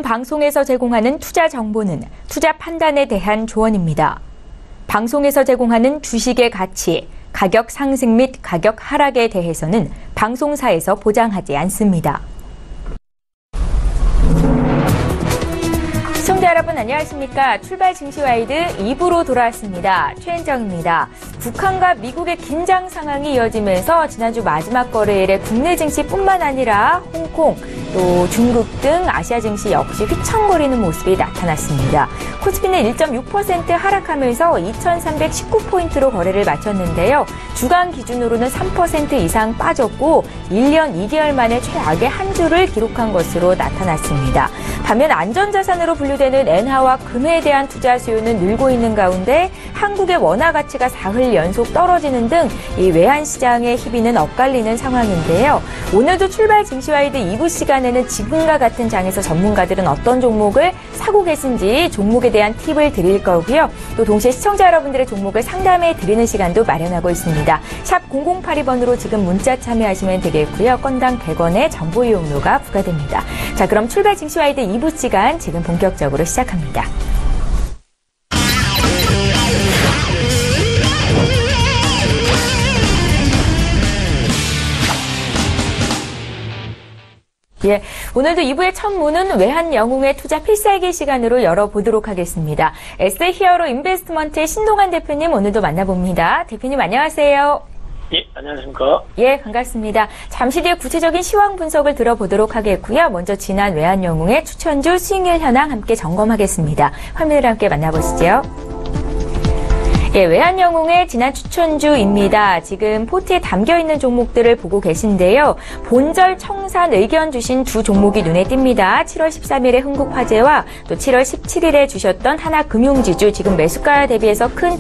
본 방송에서 제공하는 투자 정보는 투자 판단에 대한 조언입니다. 방송에서 제공하는 주식의 가치, 가격 상승 및 가격 하락에 대해서는 방송사에서 보장하지 않습니다. 시청자 여러분 안녕하십니까. 출발 증시와이드 2부로 돌아왔습니다. 최은정입니다. 북한과 미국의 긴장 상황이 이어지면서 지난주 마지막 거래일에 국내 증시뿐만 아니라 홍콩, 또 중국 등 아시아 증시 역시 휘청거리는 모습이 나타났습니다. 코스피는 1.6% 하락하면서 2,319포인트로 거래를 마쳤는데요. 주간 기준으로는 3% 이상 빠졌고 1년 2개월 만에 최악의 한 주를 기록한 것으로 나타났습니다. 반면 안전자산으로 분류되는 엔화와 금에 대한 투자 수요는 늘고 있는 가운데 한국의 원화 가치가 사흘 연속 떨어지는 등 이 외환 시장의 희비는 엇갈리는 상황인데요. 오늘도 출발 증시와이드 2부 시간에는 지금과 같은 장에서 전문가들은 어떤 종목을 사고 계신지 종목에 대한 팁을 드릴 거고요. 또 동시에 시청자 여러분들의 종목을 상담해 드리는 시간도 마련하고 있습니다. 샵 0082번으로 지금 문자 참여하시면 되겠고요. 건당 100원의 정보 이용료가 부과됩니다. 자, 그럼 출발 증시와이드 2부 시간 지금 본격적으로 시작합니다. 예, 오늘도 2부의 첫 문은 외환 영웅의 투자 필살기 시간으로 열어보도록 하겠습니다. 에스히어로 인베스트먼트의 신동환 대표님 오늘도 만나봅니다. 대표님 안녕하세요. 예, 안녕하십니까. 예, 반갑습니다. 잠시 뒤에 구체적인 시황 분석을 들어보도록 하겠고요. 먼저 지난 외환 영웅의 추천주 수익률 현황 함께 점검하겠습니다. 화면을 함께 만나보시죠. 예, 외환 영웅의 지난 추천주입니다. 지금 포트에 담겨있는 종목들을 보고 계신데요. 본절 청산 의견 주신 두 종목이 눈에 띕니다. 7월 13일에 흥국화재와 또 7월 17일에 주셨던 하나금융지주, 지금 매수가 대비해서 큰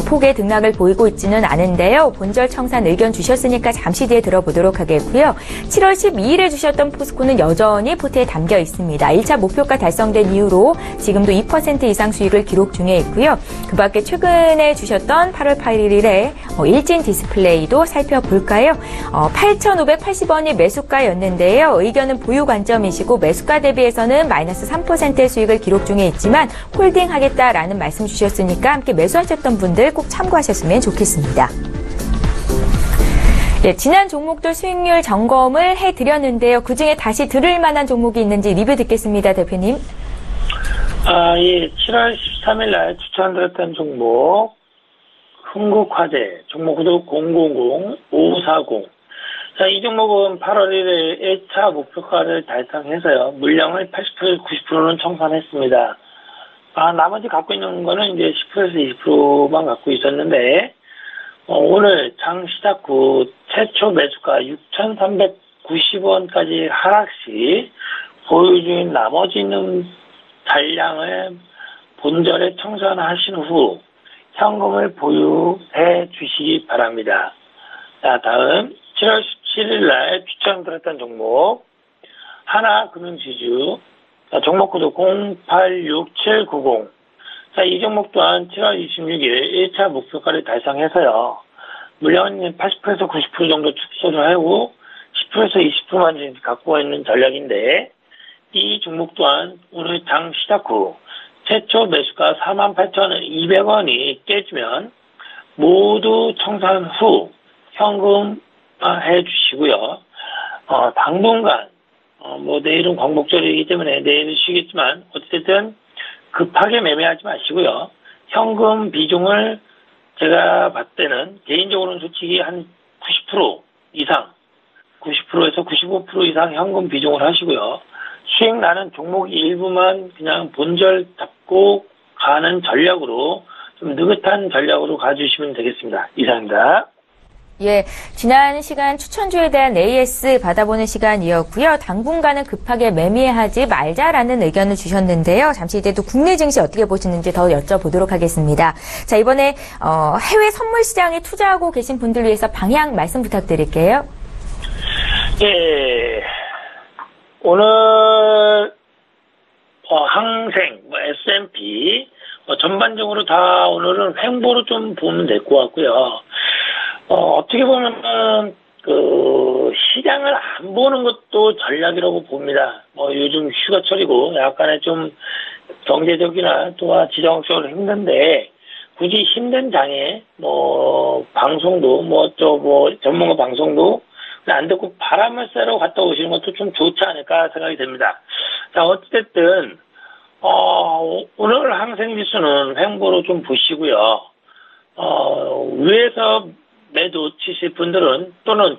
폭의 등락을 보이고 있지는 않은데요. 본절 청산 의견 주셨으니까 잠시 뒤에 들어보도록 하겠고요. 7월 12일에 주셨던 포스코는 여전히 포트에 담겨 있습니다. 1차 목표가 달성된 이후로 지금도 2% 이상 수익을 기록 중에 있고요. 그 밖에 최근에 주셨던 8월 8일에 일진 디스플레이도 살펴볼까요? 8,580원이 매수가였는데요. 의견은 보유 관점이시고 매수가 대비해서는 마이너스 3%의 수익을 기록 중에 있지만 홀딩하겠다라는 말씀 주셨으니까 함께 매수하셨던 분들 꼭 참고하셨으면 좋겠습니다. 네, 지난 종목들 수익률 점검을 해드렸는데요. 그중에 다시 들을 만한 종목이 있는지 리뷰 듣겠습니다. 대표님. 예, 7월 13일 날 추천드렸던 종목 흥국화재, 종목코드 000540. 자, 이 종목은 8월 1일 1차 목표가를 달성해서요. 물량을 80%, 90%는 청산했습니다. 나머지 갖고 있는 거는 이제 10%에서 20%만 갖고 있었는데, 오늘 장 시작 후 최초 매수가 6,390원까지 하락 시 보유 중인 나머지 있는 잔량을 본절에 청산하신 후 현금을 보유해 주시기 바랍니다. 자, 다음 7월 17일 날 추천드렸던 종목 하나금융지주, 종목코드 086790. 자, 이 종목 또한 7월 26일 1차 목표가를 달성해서요. 물량은 80%에서 90% 정도 축소를 하고 10%에서 20%만 갖고 있는 전략인데, 이 종목 또한 오늘 장 시작 후 최초 매수가 48,200원이 깨지면 모두 청산 후 현금 해 주시고요. 당분간 내일은 광복절이기 때문에 내일은 쉬겠지만 어쨌든 급하게 매매하지 마시고요. 현금 비중을 제가 봤을 때는 개인적으로는 솔직히 한 90% 이상, 90%에서 95% 이상 현금 비중을 하시고요. 수익 나는 종목 일부만 그냥 본절 잡고 가는 전략으로, 좀 느긋한 전략으로 가주시면 되겠습니다. 이상입니다. 예, 지난 시간 추천주에 대한 AS 받아보는 시간이었고요. 당분간은 급하게 매매하지 말자라는 의견을 주셨는데요. 잠시 뒤에 또 국내 증시 어떻게 보시는지 더 여쭤보도록 하겠습니다. 자, 이번에 해외 선물 시장에 투자하고 계신 분들 위해서 방향 말씀 부탁드릴게요. 예, 오늘 항생, S&P 전반적으로 다 오늘은 횡보로 좀 보면 될 것 같고요. 어떻게 보면은 시장을 안 보는 것도 전략이라고 봅니다. 요즘 휴가철이고 약간의 좀 경제적이나 또한 지정학적으로 힘든데 굳이 힘든 장에 방송도 전문가 방송도 안 듣고 바람을 쐬러 갔다 오시는 것도 좀 좋지 않을까 생각이 됩니다. 자, 어쨌든 오늘 항생지수는 횡보로 좀 보시고요. 위에서 매도 치실 분들은 또는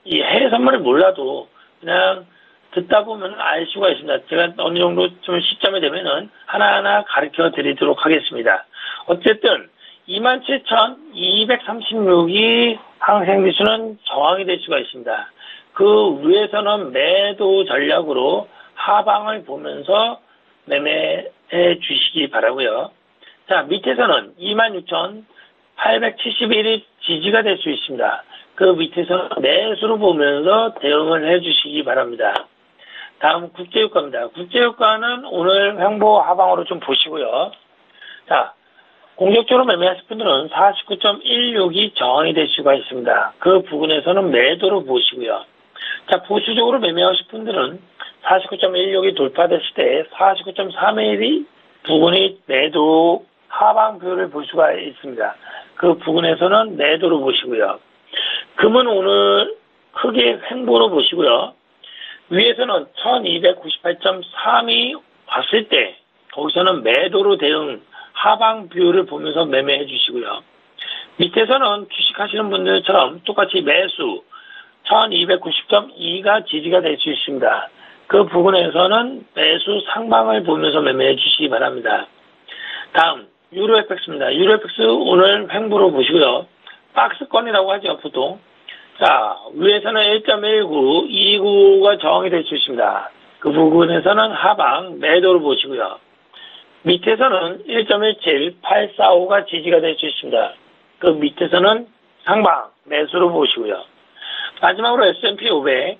이 해외 선물을 몰라도 그냥 듣다 보면 알 수가 있습니다. 제가 어느 정도 좀 시점이 되면은 하나하나 가르쳐 드리도록 하겠습니다. 어쨌든 27,236이 항생지수는 저항이 될 수가 있습니다. 그 위에서는 매도 전략으로 하방을 보면서 매매해 주시기 바라고요. 자, 밑에서는 26,871이 지지가 될 수 있습니다. 그 밑에서는 매수로 보면서 대응을 해 주시기 바랍니다. 다음 국제유가입니다. 국제유가는 오늘 횡보 하방으로 좀 보시고요. 자, 공격적으로 매매하실 분들은 49.16이 저항이 될 수가 있습니다. 그 부분에서는 매도로 보시고요. 자, 보수적으로 매매하실 분들은 49.16이 돌파됐을 때 49.31이 부분이 매도 하방 비율을 볼 수가 있습니다. 그 부분에서는 매도로 보시고요. 금은 오늘 크게 횡보로 보시고요. 위에서는 1298.3이 왔을 때 거기서는 매도로 대응 하방 비율을 보면서 매매해 주시고요. 밑에서는 주식 하시는 분들처럼 똑같이 매수 1290.2가 지지가 될 수 있습니다. 그 부분에서는 매수 상방을 보면서 매매해 주시기 바랍니다. 다음 유로FX입니다. 유로FX 오늘 횡보로 보시고요. 박스권이라고 하죠, 보통. 자, 위에서는 1.19, 29가 저항이 될 수 있습니다. 그 부분에서는 하방 매도로 보시고요. 밑에서는 1.17, 845가 지지가 될 수 있습니다. 그 밑에서는 상방 매수로 보시고요. 마지막으로 S&P 500.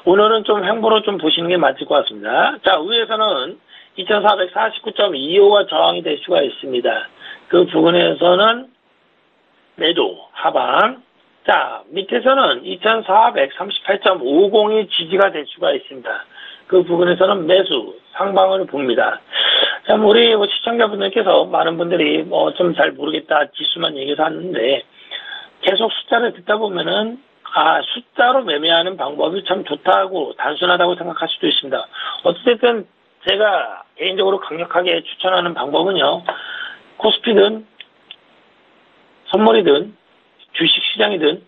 오늘은 좀 횡보로 좀 보시는 게 맞을 것 같습니다. 자, 위에서는 2449.25가 저항이 될 수가 있습니다. 그 부분에서는 매도, 하방. 자, 밑에서는 2438.50이 지지가 될 수가 있습니다. 그 부분에서는 매수, 상방을 봅니다. 자, 우리 시청자분들께서 많은 분들이 좀 잘 모르겠다 지수만 얘기해서 하는데 계속 숫자를 듣다 보면은 숫자로 매매하는 방법이 참 좋다고 단순하다고 생각할 수도 있습니다. 어쨌든 제가 개인적으로 강력하게 추천하는 방법은요. 코스피든 선물이든 주식시장이든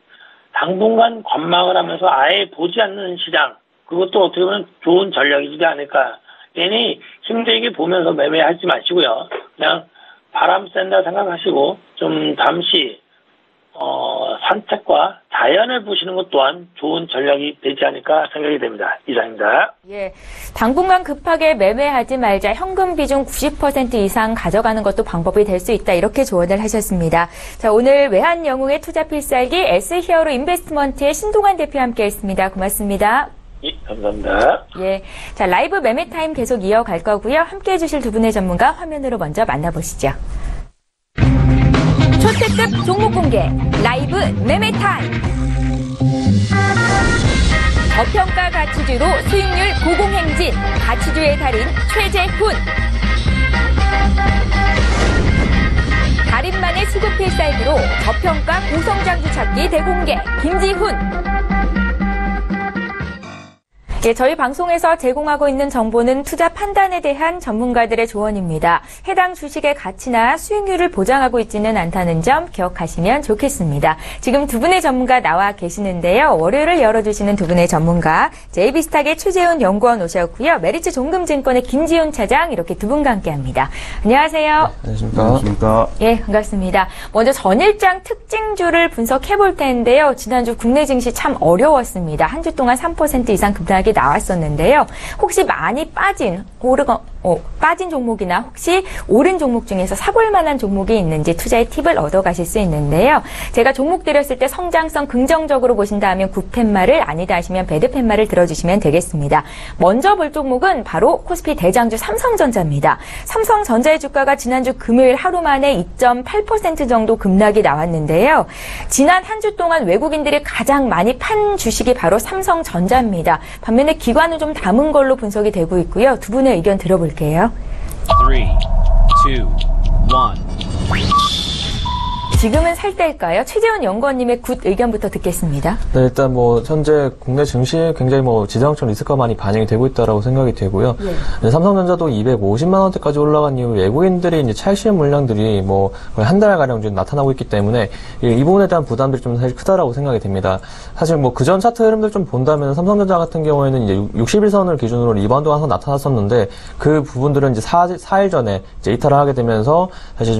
당분간 관망을 하면서 아예 보지 않는 시장, 그것도 어떻게 보면 좋은 전략이지 않을까. 괜히 힘들게 보면서 매매하지 마시고요. 그냥 바람 쐰다 생각하시고 좀 잠시 산책과 자연을 보시는 것 또한 좋은 전략이 되지 않을까 생각이 됩니다. 이상입니다. 예, 당분간 급하게 매매하지 말자. 현금 비중 90% 이상 가져가는 것도 방법이 될 수 있다. 이렇게 조언을 하셨습니다. 자, 오늘 외환 영웅의 투자 필살기 S히어로 인베스트먼트의 신동환 대표와 함께했습니다. 고맙습니다. 예, 감사합니다. 예, 자, 라이브 매매 타임 계속 이어갈 거고요. 함께해 주실 두 분의 전문가 화면으로 먼저 만나보시죠. 초특급 종목 공개 라이브 매매 타임. 저평가 가치주로 수익률 고공행진 가치주의 달인 최재훈. 달인만의 수급 필살기로 저평가 고성장주 찾기 대공개 김지훈. 예, 저희 방송에서 제공하고 있는 정보는 투자 판단에 대한 전문가들의 조언입니다. 해당 주식의 가치나 수익률을 보장하고 있지는 않다는 점 기억하시면 좋겠습니다. 지금 두 분의 전문가 나와 계시는데요. 월요일을 열어주시는 두 분의 전문가, JB스탁의 최재훈 연구원 오셨고요. 메리츠 종금증권의 김지훈 차장, 이렇게 두 분과 함께합니다. 안녕하세요. 네, 안녕하십니까. 예, 반갑습니다. 먼저 전일장 특징주를 분석해볼 텐데요. 지난주 국내 증시 참 어려웠습니다. 한 주 동안 3% 이상 급락이 나왔었는데요. 혹시 많이 빠진 빠진 종목이나 혹시 오른 종목 중에서 사볼 만한 종목이 있는지 투자의 팁을 얻어가실 수 있는데요. 제가 종목 드렸을 때 성장성 긍정적으로 보신다 하면 굿팻말을, 아니다 하시면 배드팻말을 들어주시면 되겠습니다. 먼저 볼 종목은 바로 코스피 대장주 삼성전자입니다. 삼성전자의 주가가 지난주 금요일 하루 만에 2.8% 정도 급락이 나왔는데요. 지난 한 주 동안 외국인들이 가장 많이 판 주식이 바로 삼성전자입니다. 반면에 기관은 좀 담은 걸로 분석이 되고 있고요. 두 분의 의견 들어볼게요. 3, 2, 1. 지금은 살 때일까요? 최재원 연구원님의 굿 의견부터 듣겠습니다. 네, 일단 현재 국내 증시에 굉장히 지정학적 리스크가 많이 반영이 되고 있다라고 생각이 되고요. 네, 삼성전자도 250만 원대까지 올라간 이후 외국인들이 이제 차익 물량들이 거의 한 달가량 좀 나타나고 있기 때문에 이 부분에 대한 부담들이 좀 사실 크다라고 생각이 됩니다. 사실 그전 차트 흐름들 좀 본다면 삼성전자 같은 경우에는 이제 61선을 기준으로 리바운드가 항상 나타났었는데 그 부분들은 이제 4일 전에 이제 이탈을 하게 되면서 사실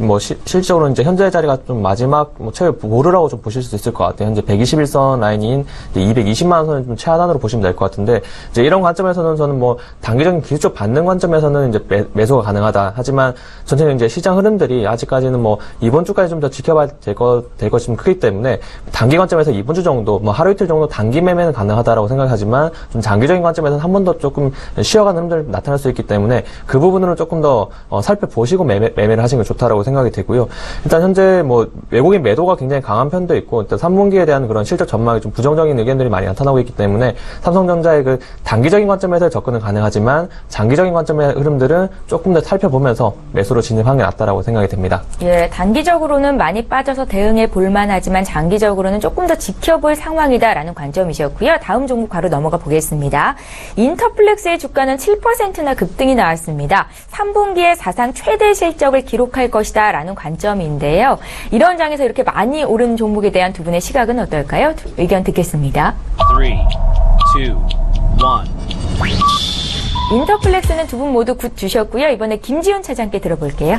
실질적으로 이제 현재 자리가 좀 마지막 최후 보루라고 좀 보실 수 있을 것 같아요. 현재 121선 라인인 220만 원을 좀 최하단으로 보시면 될 것 같은데 이제 이런 관점에서는 저는 단기적인 기술적 반등 관점에서는 이제 매수가 가능하다. 하지만 전체적인 이제 시장 흐름들이 아직까지는 이번 주까지 좀 더 지켜봐야 될 것이 좀 크기 때문에 단기 관점에서 이번 주 정도 하루 이틀 정도 단기 매매는 가능하다라고 생각하지만 좀 장기적인 관점에서는 한 번 더 조금 쉬어가는 흐름들이 나타날 수 있기 때문에 그 부분으로 조금 더 살펴보시고 매매를 하시는 게 좋다라고 생각이 되고요. 일단 현재 외국인 매도가 굉장히 강한 편도 있고 일단 3분기에 대한 그런 실적 전망이 좀 부정적인 의견들이 많이 나타나고 있기 때문에 삼성전자의 그 단기적인 관점에서 접근은 가능하지만 장기적인 관점의 흐름들은 조금 더 살펴보면서 매수로 진입하는 게 낫다라고 생각이 됩니다. 예, 단기적으로는 많이 빠져서 대응해 볼만하지만 장기적으로는 조금 더 지켜볼 상황이다라는 관점이셨고요. 다음 종목 바로 넘어가 보겠습니다. 인터플렉스의 주가는 7%나 급등이 나왔습니다. 3분기에 사상 최대 실적을 기록할 것이다라는 관점인데요. 이런 장에서 이렇게 많이 오른 종목에 대한 두 분의 시각은 어떨까요? 의견 듣겠습니다. 3, 2, 1. 인터플렉스는 두 분 모두 굿 주셨고요. 이번에 김지훈 차장께 들어볼게요.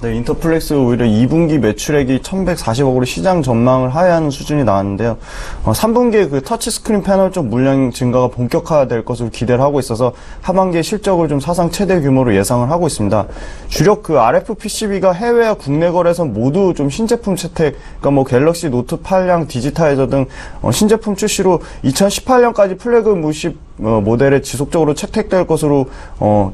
네, 인터플렉스 오히려 2분기 매출액이 1,140억으로 시장 전망을 하회하는 수준이 나왔는데요. 3분기에 그 터치스크린 패널 쪽 물량 증가가 본격화될 것으로 기대를 하고 있어서 하반기에 실적을 좀 사상 최대 규모로 예상을 하고 있습니다. 주력 그 RF PCB가 해외와 국내 거래선 모두 좀 신제품 채택, 그러니까 갤럭시 노트 8량, 디지타이저 등 신제품 출시로 2018년까지 플래그 모델에 지속적으로 채택될 것으로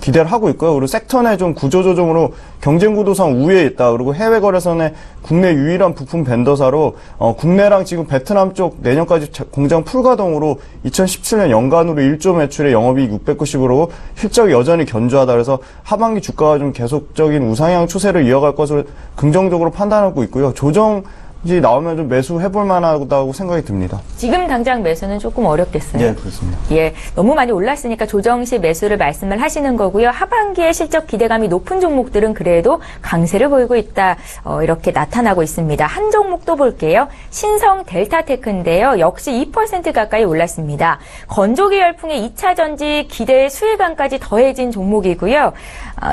기대를 하고 있고요. 그리고 섹터 내 좀 구조 조정으로 경쟁 구도상 우위에 있다. 그리고 해외 거래선의 국내 유일한 부품 벤더사로 국내랑 지금 베트남 쪽 내년까지 공장 풀가동으로 2017년 연간으로 1조 매출에 영업이익 690으로 실적이 여전히 견조하다. 그래서 하반기 주가가 좀 계속적인 우상향 추세를 이어갈 것으로 긍정적으로 판단하고 있고요. 조정이 나오면 좀 매수해볼 만하다고 생각이 듭니다. 지금 당장 매수는 조금 어렵겠어요. 네, 그렇습니다. 예, 너무 많이 올랐으니까 조정 시 매수를 말씀을 하시는 거고요. 하반기에 실적 기대감이 높은 종목들은 그래도 강세를 보이고 있다. 이렇게 나타나고 있습니다. 한 종목 또 볼게요. 신성 델타테크인데요. 역시 2% 가까이 올랐습니다. 건조기 열풍의 2차 전지 기대의 수혜감까지 더해진 종목이고요.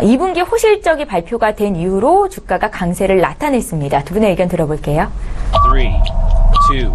2분기 호실적이 발표가 된 이후로 주가가 강세를 나타냈습니다. 두 분의 의견 들어볼게요. 3, 2, 1.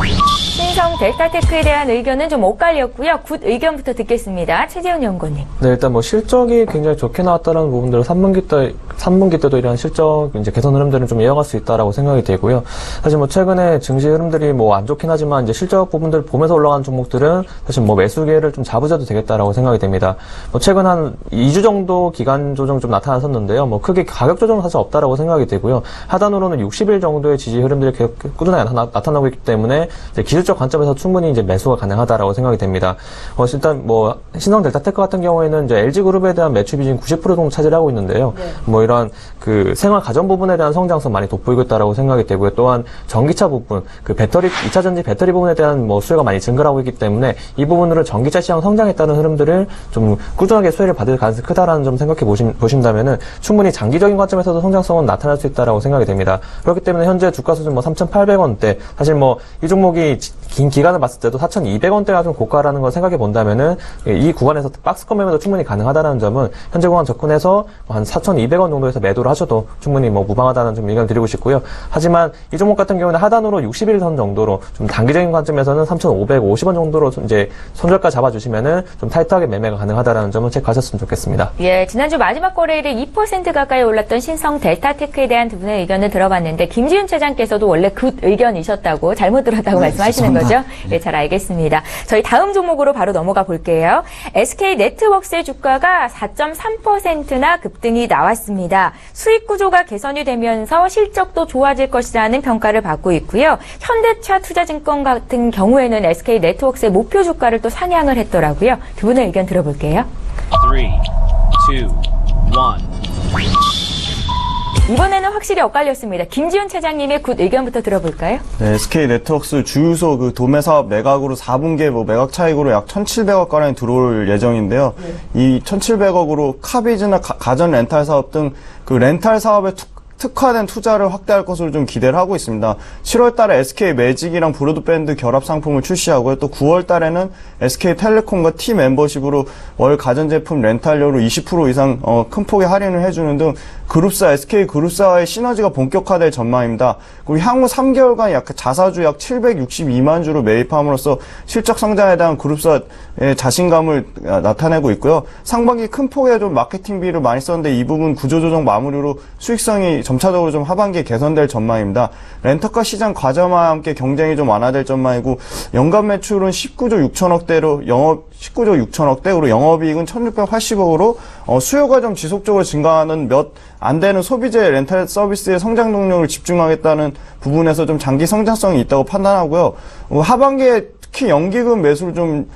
신성 델타테크에 대한 의견은 좀 엇갈렸고요. 굿 의견부터 듣겠습니다. 최재훈 연구원님. 네, 일단 실적이 굉장히 좋게 나왔다는 부분들은 3분기 때도 이러한 실적 이제 개선 흐름들은 좀 이어갈 수 있다라고 생각이 되고요. 사실 최근에 증시 흐름들이 안 좋긴 하지만 이제 실적 부분들 보면서 올라간 종목들은 사실 매수 기회를 좀 잡으셔도 되겠다라고 생각이 됩니다. 최근 한 2주 정도 기간 조정 좀 나타났었는데요. 크게 가격 조정은 사실 없다라고 생각이 되고요. 하단으로는 60일 정도의 지지 흐름들이 계속 꾸준하게 나타나고 있기 때문에 이제 기술적 관점에서 충분히 이제 매수가 가능하다라고 생각이 됩니다. 일단 신성 델타테크 같은 경우에는 이제 LG그룹에 대한 매출 비중 90% 정도 차지하고 있는데요. 네. 이런 그 생활 가전 부분에 대한 성장성 많이 돋보이고 있다라고 생각이 되고요. 또한 전기차 부분, 그 배터리 2차 전지 배터리 부분에 대한 수요가 많이 증가하고 있기 때문에 이 부분으로 전기차 시장 성장에 따른 흐름들을 좀 꾸준하게 수혜를 받을 가능성이 크다라는 점 생각해 보신다면은 충분히 장기적인 관점에서도 성장성은 나타날 수 있다라고 생각이 됩니다. 그렇기 때문에 현재 주가 수준 3,800원대 사실 이 종목이 긴 기간을 봤을 때도 4,200원대가 좀 고가라는 걸 생각해 본다면은 이 구간에서 박스권 매매도 충분히 가능하다는 점은 현재 구간 접근해서 한 4,200원 정도에서 매도를 하셔도 충분히 뭐 무방하다는 좀 의견을 드리고 싶고요. 하지만 이 종목 같은 경우는 하단으로 60일선 정도로 좀 단기적인 관점에서는 3,550원 정도로 이제 손절가 잡아주시면은 좀 타이트하게 매매가 가능하다는 점은 체크하셨으면 좋겠습니다. 예, 지난주 마지막 거래일에 2% 가까이 올랐던 신성 델타테크에 대한 두 분의 의견을 들어봤는데 김지윤 차장께서도 원래 그 의견이셨다고 잘못 들었다고 말씀하시는 거죠? 예, 잘 알겠습니다. 저희 다음 종목으로 바로 넘어가 볼게요. SK 네트웍스의 주가가 4.3%나 급등이 나왔습니다. 수익 구조가 개선이 되면서 실적도 좋아질 것이라는 평가를 받고 있고요. 현대차 투자증권 같은 경우에는 SK 네트웍스의 목표 주가를 또 상향을 했더라고요. 두 분의 의견 들어볼게요. 3, 2, 1. 이번에는 확실히 엇갈렸습니다. 김지훈 차장님의 굿 의견부터 들어볼까요? 네, SK 네트웍스 주유소 그 도매 사업 매각으로 4분기에 뭐 매각 차익으로 약 1,700억 가량이 들어올 예정인데요. 이 1,700억으로 카비즈나 가전 렌탈 사업 등 그 렌탈 사업에 특화된 투자를 확대할 것으로 좀 기대를 하고 있습니다. 7월 달에 SK 매직이랑 브로드밴드 결합 상품을 출시하고요. 또 9월 달에는 SK 텔레콤과 T 멤버십으로 월 가전제품 렌탈료로 20% 이상 큰 폭의 할인을 해주는 등 그룹사, SK 그룹사와의 시너지가 본격화될 전망입니다. 그리고 향후 3개월간 약 자사주 약 762만 주를 매입함으로써 실적 성장에 대한 그룹사의 자신감을 나타내고 있고요. 상반기 큰 폭의 좀 마케팅비를 많이 썼는데 이 부분 구조조정 마무리로 수익성이 점차적으로 좀 하반기에 개선될 전망입니다. 렌터카 시장 과점화와 함께 경쟁이 좀 완화될 전망이고 연간 매출은 19조 6천억대로 영업이익은 1,680억으로 수요가 좀 지속적으로 증가하는 몇 안 되는 소비재 렌탈 서비스의 성장 동력을 집중하겠다는 부분에서 좀 장기 성장성이 있다고 판단하고요. 하반기에 특히 연기금 매수를 좀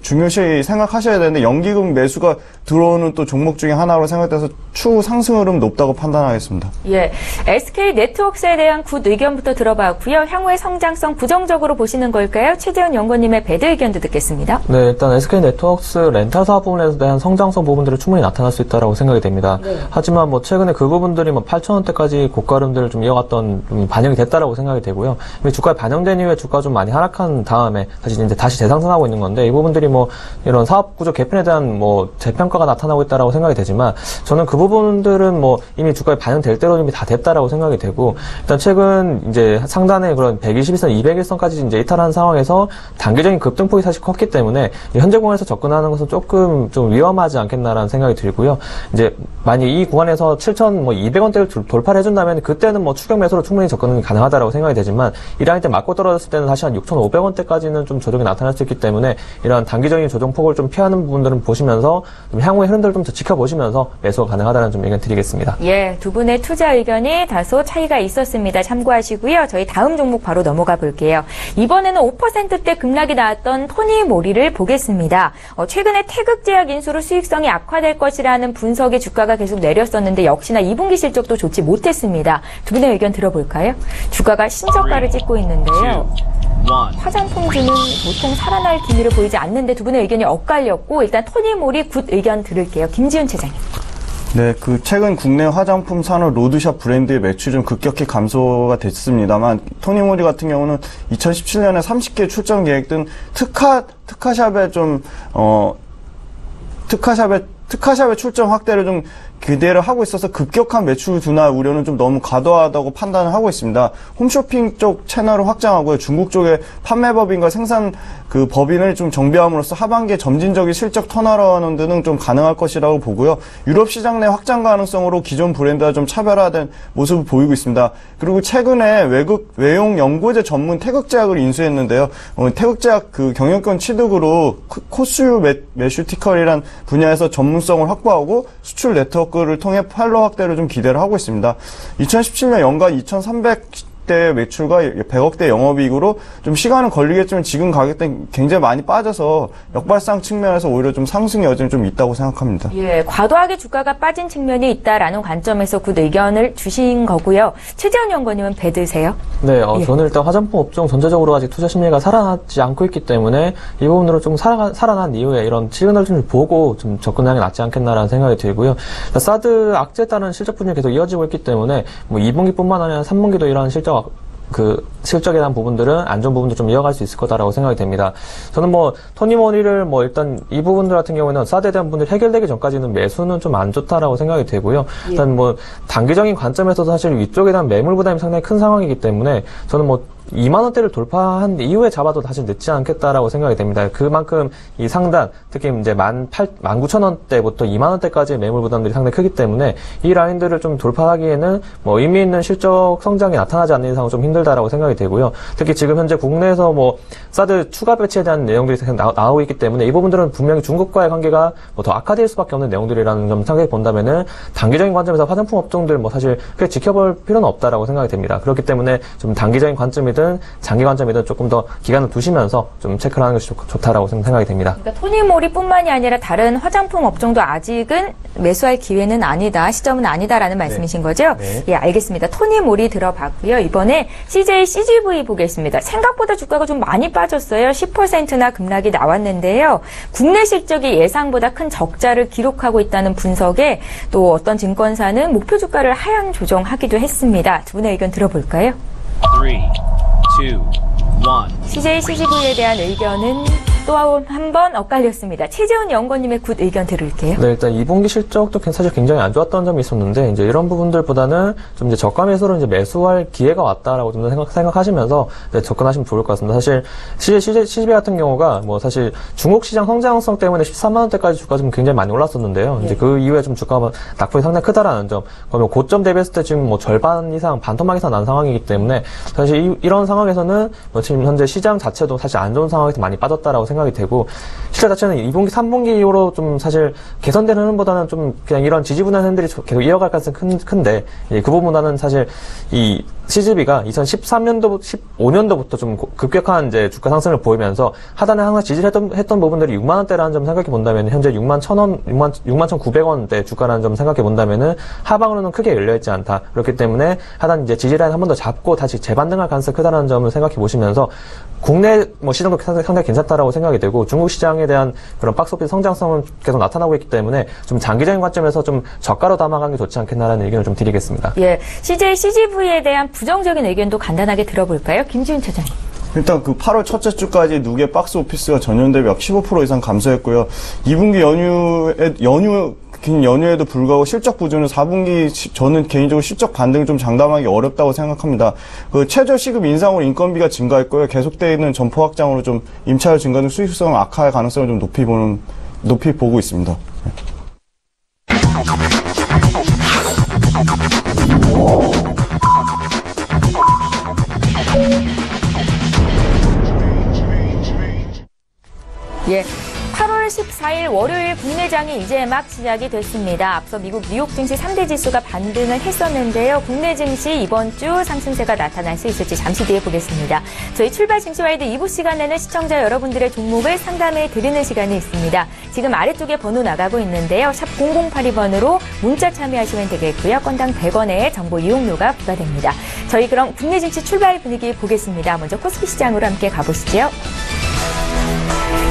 중요시 생각하셔야 되는데 연기금 매수가 들어오는 또 종목 중에 하나로 생각돼서 추후 상승 흐름 높다고 판단하겠습니다. 예, SK 네트웍스에 대한 굿 의견부터 들어봤고요. 향후의 성장성 부정적으로 보시는 걸까요? 최재훈 연구원님의 배드 의견도 듣겠습니다. 네, 일단 SK 네트웍스 렌탈 사업 부분에 대한 성장성 부분들이 충분히 나타날 수 있다고 생각이 됩니다. 네. 하지만 뭐 최근에 그 부분들이 뭐 8,000원대까지 고가름들을 좀 이어갔던 좀 반영이 됐다라고 생각이 되고요. 주가에 반영된 이후에 주가 좀 많이 하락한 다음에 다시 재상승하고 있는 건데 이 부분들이 뭐 이런 사업 구조 개편에 대한 뭐 재평가가 나타나고 있다라고 생각이 되지만 저는 그 부분들은 뭐 이미 주가에 반영될 대로 이미 다 됐다라고 생각이 되고 일단 최근 이제 상단에 그런 121선, 201선까지 이제 이탈한 상황에서 단기적인 급등폭이 사실 컸기 때문에 현재 구간에서 접근하는 것은 조금 좀 위험하지 않겠나라는 생각이 들고요. 이제 만약 이 구간에서 7,200원대를 돌파를 해준다면 그때는 뭐 추격 매수로 충분히 접근이 가능하다라고 생각이 되지만 이 라인 때 맞고 떨어졌을 때는 다시 한 6,500원대까지는 좀 조정이 나타날 수 있기 때문에 이런 단기적인 조정폭을 좀 피하는 부분들은 보시면서 좀 향후의 흐름들을 좀 더 지켜보시면서 매수가 가능하다는 좀 의견 드리겠습니다. 예, 두 분의 투자 의견이 다소 차이가 있었습니다. 참고하시고요. 저희 다음 종목 바로 넘어가 볼게요. 이번에는 5%대 급락이 나왔던 토니모리를 보겠습니다. 최근에 태극제약 인수로 수익성이 악화될 것이라는 분석의 주가가 계속 내렸었는데 역시나 2분기 실적도 좋지 못했습니다. 두 분의 의견 들어볼까요? 주가가 신저가를 찍고 있는데요. 화장품주는 보통 살아날 기미를 보이지 않는데 두 분의 의견이 엇갈렸고 일단 토니모리 굿 의견 들을게요. 김지훈 차장님. 네, 최근 국내 화장품 산업 로드샵 브랜드의 매출이 좀 급격히 감소가 됐습니다만 토니모리 같은 경우는 2017년에 30개 출전 계획 등 특화샵의 출전 확대를 좀 기대를 하고 있어서 급격한 매출 둔화 우려는 좀 너무 과도하다고 판단을 하고 있습니다. 홈쇼핑 쪽 채널을 확장하고요. 중국 쪽의 판매 법인과 생산 그 법인을 좀 정비함으로써 하반기에 점진적인 실적 턴어라운드는 좀 가능할 것이라고 보고요. 유럽 시장 내 확장 가능성으로 기존 브랜드와 좀 차별화된 모습을 보이고 있습니다. 그리고 최근에 외용 연고제 전문 태극제약을 인수했는데요. 태극제약 그 경영권 취득으로 코스유 메슈티컬이란 분야에서 전문성을 확보하고 수출 네트워크를 통해 팔로 확대를 좀 기대를 하고 있습니다. 2017년 연간 2,300대 매출과 100억대 영업이익으로 좀 시간은 걸리겠지만 지금 가격대 굉장히 많이 빠져서 역발상 측면에서 오히려 좀 상승 여지는 좀 있다고 생각합니다. 예, 과도하게 주가가 빠진 측면이 있다라는 관점에서 굿 의견을 주신 거고요. 최재훈 연구원님은 배드세요? 네, 저는 일단 화장품 업종 전체적으로 아직 투자 심리가 살아나지 않고 있기 때문에 이 부분으로 좀 살아난 이후에 이런 시그널을 좀 보고 좀 접근하는 게 낫지 않겠나라는 생각이 들고요. 사드 악재에 따른 실적 분위기 계속 이어지고 있기 때문에 뭐 2분기뿐만 아니라 3분기도 이런 실적 그 실적에 대한 부분들은 안 좋은 부분도 좀 이어갈 수 있을 거다라고 생각이 됩니다. 저는 뭐 토니 모리를 뭐 일단 이 부분들 같은 경우에는 사드에 대한 부분들 해결되기 전까지는 매수는 좀 안 좋다라고 생각이 되고요. 일단 뭐 단기적인 관점에서도 사실 위쪽에 대한 매물 부담이 상당히 큰 상황이기 때문에 저는 뭐 2만 원대를 돌파한 이후에 잡아도 사실 늦지 않겠다라고 생각이 됩니다. 그만큼 이 상단, 특히 이제 19,000원대부터 2만 원대까지의 매물 부담들이 상당히 크기 때문에 이 라인들을 좀 돌파하기에는 뭐 의미 있는 실적 성장이 나타나지 않는 이상은 좀 힘들다라고 생각이 되고요. 특히 지금 현재 국내에서 뭐 사드 추가 배치에 대한 내용들이 나오고 있기 때문에 이 부분들은 분명히 중국과의 관계가 뭐 더 악화될 수밖에 없는 내용들이라는 점 생각해 본다면은 단기적인 관점에서 화장품 업종들 뭐 사실 크게 지켜볼 필요는 없다라고 생각이 됩니다. 그렇기 때문에 좀 단기적인 관점이든 장기 관점이든 조금 더 기간을 두시면서 좀 체크를 하는 것이 좋다라고 생각이 됩니다. 그러니까 토니모리뿐만이 아니라 다른 화장품 업종도 아직은 매수할 기회는 아니다, 시점은 아니다라는 말씀이신 거죠? 네. 예, 알겠습니다. 토니모리 들어봤고요. 이번에 CJ CGV 보겠습니다. 생각보다 주가가 좀 많이 빠졌어요. 10%나 급락이 나왔는데요. 국내 실적이 예상보다 큰 적자를 기록하고 있다는 분석에 또 어떤 증권사는 목표 주가를 하향 조정하기도 했습니다. 두 분의 의견 들어볼까요? 3, 2, 1. CJ CGV에 대한 의견은 또 한 번 엇갈렸습니다. 최재훈 연구원님의 굿 의견 들을게요. 네, 일단 2분기 실적도 사실 굉장히 안 좋았던 점이 있었는데, 이제 이런 부분들보다는 좀 이제 저가 매수로 이제 매수할 기회가 왔다라고 좀 생각하시면서 이제 접근하시면 좋을 것 같습니다. 사실 CGV 같은 경우가 뭐 사실 중국 시장 성장성 때문에 13만원대까지 주가가 좀 굉장히 많이 올랐었는데요. 이제 그 이후에 좀 주가가 낙폭이 상당히 크다라는 점. 그러면 고점 대비했을 때 지금 뭐 절반 이상, 반토막 이상 난 상황이기 때문에 사실 이런 상황에서는 뭐 지금 현재 시장 자체도 사실 안 좋은 상황에서 많이 빠졌다라고 생각이 되고, 실제 자체는 2분기, 3분기 이후로 좀 사실 개선되는 흐름보다는 좀 그냥 이런 지지부진한 흐름들이 계속 이어갈 가능성이 큰데, 그 부분보다는 사실 이 CGV가 2013년도, 15년도부터 좀 급격한 이제 주가 상승을 보이면서 하단에 항상 지지했던 부분들이 6만원대라는 점 생각해 본다면 현재 61,000원, 61,900원대 주가라는 점 생각해 본다면은 하방으로는 크게 열려있지 않다. 그렇기 때문에 하단 이제 지지라인 한 번 더 잡고 다시 재반등할 가능성이 크다는 점을 생각해 보시면서 국내 뭐 시장도 상당히 괜찮다라고 생각이 되고 중국 시장에 대한 그런 박스오피스 성장성은 계속 나타나고 있기 때문에 좀 장기적인 관점에서 좀 저가로 담아가는 게 좋지 않겠나라는 의견을 좀 드리겠습니다. 예, CJ CGV에 대한 부정적인 의견도 간단하게 들어볼까요? 김지훈 차장님. 일단 그 8월 첫째 주까지 누계 박스 오피스가 전년 대비 약 15% 이상 감소했고요. 2분기 긴 연휴에도 불구하고 실적 부진은 4분기 저는 개인적으로 실적 반등을 좀 장담하기 어렵다고 생각합니다. 그 최저 시급 인상으로 인건비가 증가했고요. 계속되는 점포 확장으로 좀 임차료 증가 등 수익성 악화의 가능성을 좀 높이 보고 있습니다. 예. 8월 14일 월요일 국내장이 이제 막 시작이 됐습니다. 앞서 미국 뉴욕 증시 3대 지수가 반등을 했었는데요. 국내 증시 이번 주 상승세가 나타날 수 있을지 잠시 뒤에 보겠습니다. 저희 출발 증시와이드 2부 시간에는 시청자 여러분들의 종목을 상담해 드리는 시간이 있습니다. 지금 아래쪽에 번호 나가고 있는데요. 샵 0082번으로 문자 참여하시면 되겠고요. 건당 100원의 정보 이용료가 부과됩니다. 저희 그럼 국내 증시 출발 분위기 보겠습니다. 먼저 코스피 시장으로 함께 가보시죠.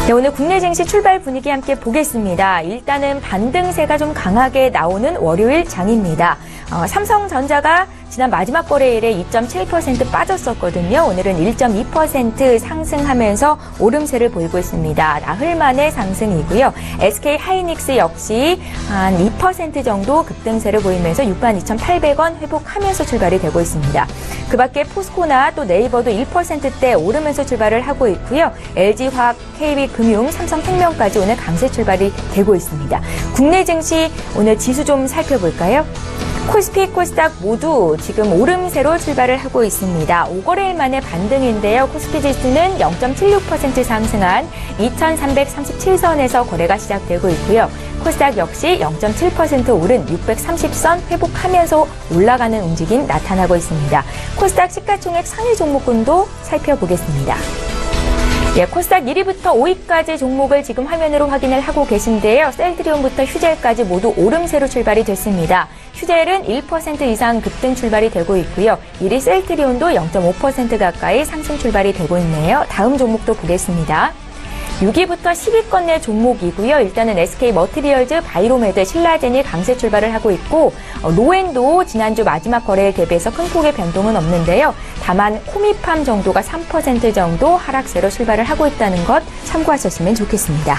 네, 오늘 국내 증시 출발 분위기 함께 보겠습니다. 일단은 반등세가 좀 강하게 나오는 월요일 장입니다. 삼성전자가 지난 마지막 거래일에 2.7% 빠졌었거든요. 오늘은 1.2% 상승하면서 오름세를 보이고 있습니다. 나흘 만의 상승이고요. SK 하이닉스 역시 한 2% 정도 급등세를 보이면서 62,800원 회복하면서 출발이 되고 있습니다. 그 밖에 포스코나 또 네이버도 1%대 오르면서 출발을 하고 있고요. LG화학, KB금융, 삼성생명까지 오늘 강세 출발이 되고 있습니다. 국내 증시 오늘 지수 좀 살펴볼까요? 코스피, 코스닥 모두 지금 오름세로 출발을 하고 있습니다. 5거래일 만에 반등인데요. 코스피 지수는 0.76% 상승한 2,337선에서 거래가 시작되고 있고요. 코스닥 역시 0.7% 오른 630선 회복하면서 올라가는 움직임 나타나고 있습니다. 코스닥 시가총액 상위 종목군도 살펴보겠습니다. 예, 코스닥 1위부터 5위까지 종목을 지금 화면으로 확인을 하고 계신데요. 셀트리온부터 휴젤까지 모두 오름세로 출발이 됐습니다. 휴젤은 1% 이상 급등 출발이 되고 있고요. 1위 셀트리온도 0.5% 가까이 상승 출발이 되고 있네요. 다음 종목도 보겠습니다. 6위부터 10위권 내 종목이고요. 일단은 SK 머티리얼즈, 바이로메드, 신라젠이 강세 출발을 하고 있고 노엔도 지난주 마지막 거래일 대비해서 큰 폭의 변동은 없는데요. 다만 코미팜 정도가 3% 정도 하락세로 출발을 하고 있다는 것 참고하셨으면 좋겠습니다.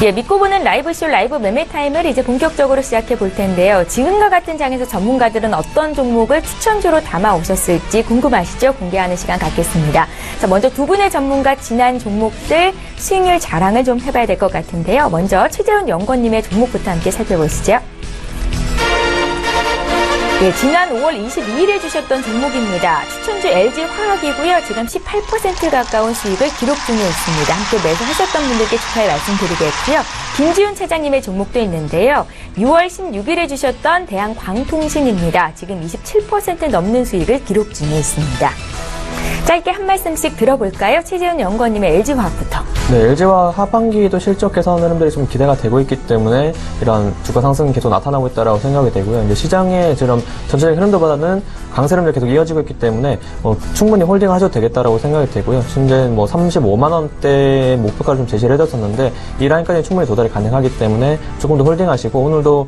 예, 믿고 보는 라이브쇼 라이브 매매 타임을 이제 본격적으로 시작해 볼 텐데요. 지금과 같은 장에서 전문가들은 어떤 종목을 추천주로 담아 오셨을지 궁금하시죠? 공개하는 시간 갖겠습니다. 자, 먼저 두 분의 전문가 지난 종목들 수익률 자랑을 좀 해봐야 될 것 같은데요. 먼저 최재훈 연구원님의 종목부터 함께 살펴보시죠. 예, 지난 5월 22일에 주셨던 종목입니다. 추천주 LG화학이고요. 지금 18% 가까운 수익을 기록 중에 있습니다. 함께 매수하셨던 분들께 축하의 말씀드리겠고요. 김지훈 차장님의 종목도 있는데요. 6월 16일에 주셨던 대한광통신입니다. 지금 27% 넘는 수익을 기록 중에 있습니다. 짧게 한 말씀씩 들어볼까요? 최재훈 연구원님의 LG화학부터. 네, LG화학 하반기도 실적 개선 흐름들이 좀 기대가 되고 있기 때문에 이런 주가 상승이 계속 나타나고 있다라고 생각이 되고요. 이제 시장의 지금 전체적인 흐름도보다는 강세 흐름들이 계속 이어지고 있기 때문에 충분히 홀딩을 하셔도 되겠다라고 생각이 되고요. 현재 35만 원대 목표가를 좀 제시를 해줬었는데 이 라인까지 충분히 도달이 가능하기 때문에 조금 더 홀딩하시고 오늘도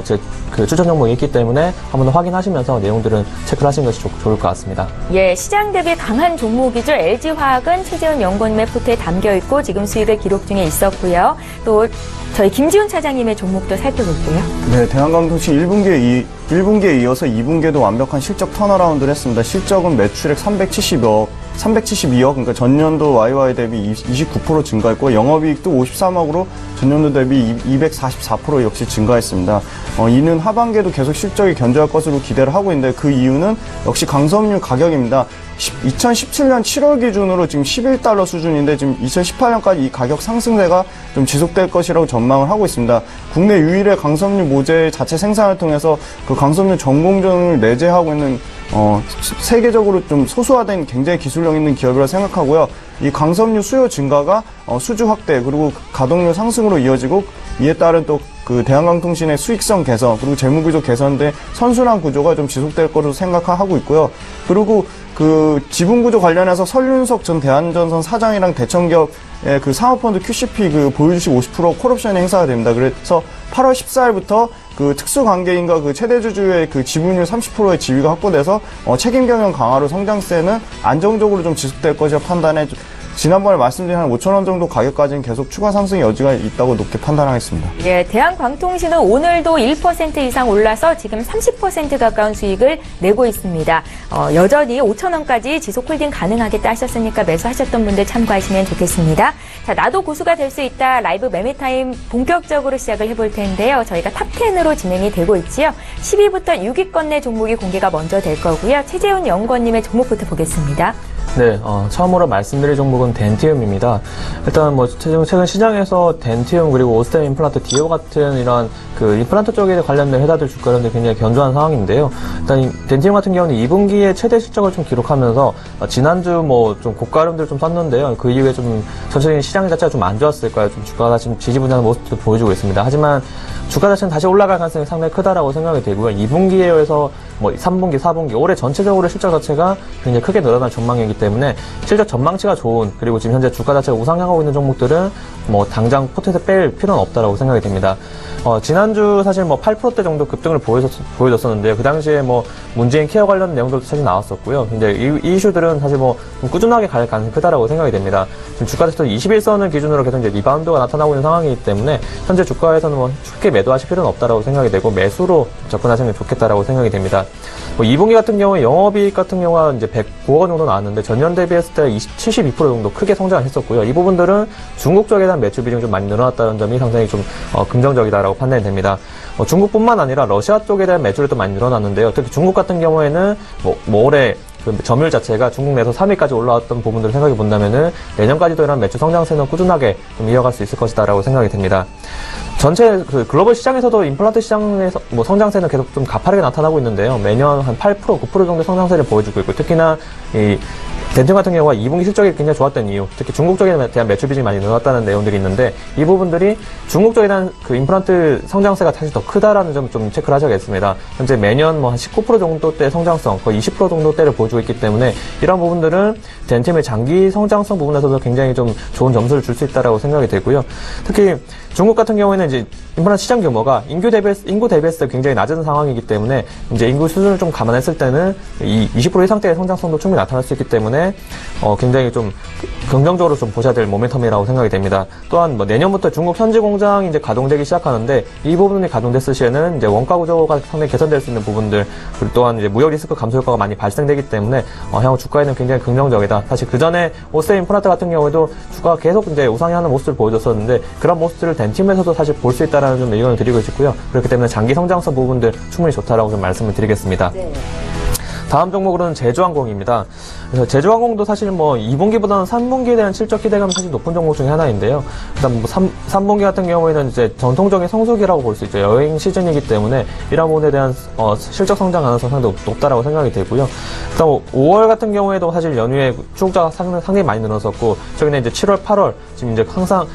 제 그 추천 종목이 있기 때문에 한번 더 확인하시면서 내용들은 체크를 하시는 것이 좋을 것 같습니다. 예, 시장 대비 강한 종목이죠. LG화학은 최재훈 연구원님의 포트에 담겨 있고 지금 수익을 기록 중에 있었고요. 또 저희 김지훈 차장님의 종목도 살펴볼게요. 네, 대한광통신 1분기에 이어서 2분기에도 완벽한 실적 턴어라운드를 했습니다. 실적은 매출액 372억, 그러니까 전년도 YY 대비 29% 증가했고 영업이익도 53억으로 전년도 대비 244% 역시 증가했습니다. 이는 하반기에도 계속 실적이 견조할 것으로 기대를 하고 있는데 그 이유는 역시 강섬유 가격입니다. 2017년 7월 기준으로 지금 11달러 수준인데 지금 2018년까지 이 가격 상승세가 좀 지속될 것이라고 전망을 하고 있습니다. 국내 유일의 강섬유 모재 자체 생산을 통해서 그 강섬유 전공정을 내재하고 있는 세계적으로 좀 소수화된 굉장히 기술력 있는 기업이라 생각하고요. 이 강섬유 수요 증가가 수주 확대 그리고 가동률 상승으로 이어지고 이에 따른 또 그 대한광통신의 수익성 개선 그리고 재무구조 개선 등 선순환 구조가 좀 지속될 것으로 생각하고 있고요. 그리고 그 지분구조 관련해서 설윤석 전 대한전선 사장이랑 대청기업의 그 사모펀드 QCP 그 보유주식 50% 콜옵션이 행사가 됩니다. 그래서 8월 14일부터 그 특수관계인과 그 최대주주의 그 지분율 30%의 지위가 확보돼서 책임 경영 강화로 성장세는 안정적으로 좀 지속될 것이라 판단해 지난번에 말씀드린 한 5,000원 정도 가격까지는 계속 추가 상승의 여지가 있다고 높게 판단하겠습니다. 예, 대한광통신은 오늘도 1% 이상 올라서 지금 30% 가까운 수익을 내고 있습니다. 여전히 5,000원까지 지속 홀딩 가능하겠다 하셨으니까 매수하셨던 분들 참고하시면 좋겠습니다. 자, 나도 고수가 될 수 있다. 라이브 매매타임 본격적으로 시작을 해볼 텐데요. 저희가 탑10으로 진행이 되고 있지요. 10위부터 6위권 내 종목이 공개가 먼저 될 거고요. 최재훈 연구원님의 종목부터 보겠습니다. 네, 처음으로 말씀드릴 종목은 덴티움입니다. 일단 최근 시장에서 덴티움 그리고 오스템 임플란트 디오 같은 이런 그 임플란트 쪽에 관련된 회사들 주가는 굉장히 견조한 상황인데요. 일단 이 덴티움 같은 경우는 2분기에 최대 실적을 좀 기록하면서 지난주 좀 고가 흐름들을 좀 썼는데요. 그 이후에 좀 전체적인 시장 자체가 좀 안 좋았을 거예요. 좀 주가가 지금 지지부진하는 모습도 보여주고 있습니다. 하지만 주가 자체는 다시 올라갈 가능성이 상당히 크다라고 생각이 되고요. 2분기에서 3분기, 4분기 올해 전체적으로 실적 자체가 굉장히 크게 늘어날 전망이기 때문에 실적 전망치가 좋은 그리고 지금 현재 주가 자체가 우상향하고 있는 종목들은 당장 포트에서 뺄 필요는 없다라고 생각이 됩니다. 지난주 사실 8%대 정도 급등을 보여줬었는데요. 그 당시에 문재인 케어 관련 내용들도 사실 나왔었고요. 근데 이 이슈들은 사실 좀 꾸준하게 갈 가능성이 크다라고 생각이 됩니다. 지금 주가 자체도 21선을 기준으로 계속 이제 리바운드가 나타나고 있는 상황이기 때문에 현재 주가에서는 쉽게 매도하실 필요는 없다라고 생각이 되고 매수로 접근하시면 좋겠다라고 생각이 됩니다. 2분기 같은 경우에 영업이익 같은 경우가 이제 109억 원 정도 나왔는데 전년 대비했을 때 72% 정도 크게 성장을 했었고요. 이 부분들은 중국 쪽에 대한 매출 비중이 좀 많이 늘어났다는 점이 상당히 좀 긍정적이다라고 판단이 됩니다. 중국뿐만 아니라 러시아 쪽에 대한 매출도 많이 늘어났는데요. 특히 중국 같은 경우에는 올해 그 점유율 자체가 중국 내에서 3위까지 올라왔던 부분들을 생각해 본다면은 내년까지도 이런 매출 성장세는 꾸준하게 좀 이어갈 수 있을 것이다라고 생각이 됩니다. 전체 그 글로벌 시장에서도 임플란트 시장에서 성장세는 계속 좀 가파르게 나타나고 있는데요. 매년 한 8%, 9% 정도 성장세를 보여주고 있고 특히나 이 덴튼 같은 경우가 2분기 실적이 굉장히 좋았던 이유, 특히 중국 쪽에 대한 매출 비중이 많이 늘어났다는 내용들이 있는데 이 부분들이 중국 쪽에 대한 그 임플란트 성장세가 사실 더 크다라는 점 좀 체크를 하셔야겠습니다. 현재 매년 뭐 한 19% 정도대 성장성, 거의 20% 정도대를 보여주고 있기 때문에 이런 부분들은 덴템의 장기 성장성 부분에서도 굉장히 좀 좋은 점수를 줄 수 있다라고 생각이 되고요. 특히 중국 같은 경우에는 이제 임플란트 시장 규모가 인구 대비했을 때 굉장히 낮은 상황이기 때문에 이제 인구 수준을 좀 감안했을 때는 이 20% 이상대의 성장성도 충분히 나타날 수 있기 때문에 굉장히 좀 긍정적으로 좀 보셔야 될 모멘텀이라고 생각이 됩니다. 또한 뭐 내년부터 중국 현지 공장이 이제 가동되기 시작하는데 이 부분이 가동됐을 시에는 이제 원가 구조가 상당히 개선될 수 있는 부분들, 그리고 또한 이제 무역 리스크 감소 효과가 많이 발생되기 때문에 향후 주가에는 굉장히 긍정적이다. 사실 그 전에 오스테 임플란트 같은 경우에도 주가가 계속 이제 우상향하는 모습을 보여줬었는데 그런 모습들을 덴팀에서도 사실 볼 수 있다라는 좀 의견을 드리고 있고요. 그렇기 때문에 장기 성장성 부분들 충분히 좋다라고 좀 말씀을 드리겠습니다. 네. 다음 종목으로는 제주항공입니다. 그래서 제주항공도 사실 뭐 2분기보다는 3분기에 대한 실적 기대감이 사실 높은 종목 중에 하나인데요. 일단 뭐 3분기 같은 경우에는 이제 전통적인 성수기라고 볼 수 있죠. 여행 시즌이기 때문에 이런 부분에 대한 실적 성장 가능성 상당히 높다라고 생각이 되고요. 일단 5월 같은 경우에도 사실 연휴에 출국자가 상당히 많이 늘어섰고 최근에 이제 7월, 8월 지금 이제 항상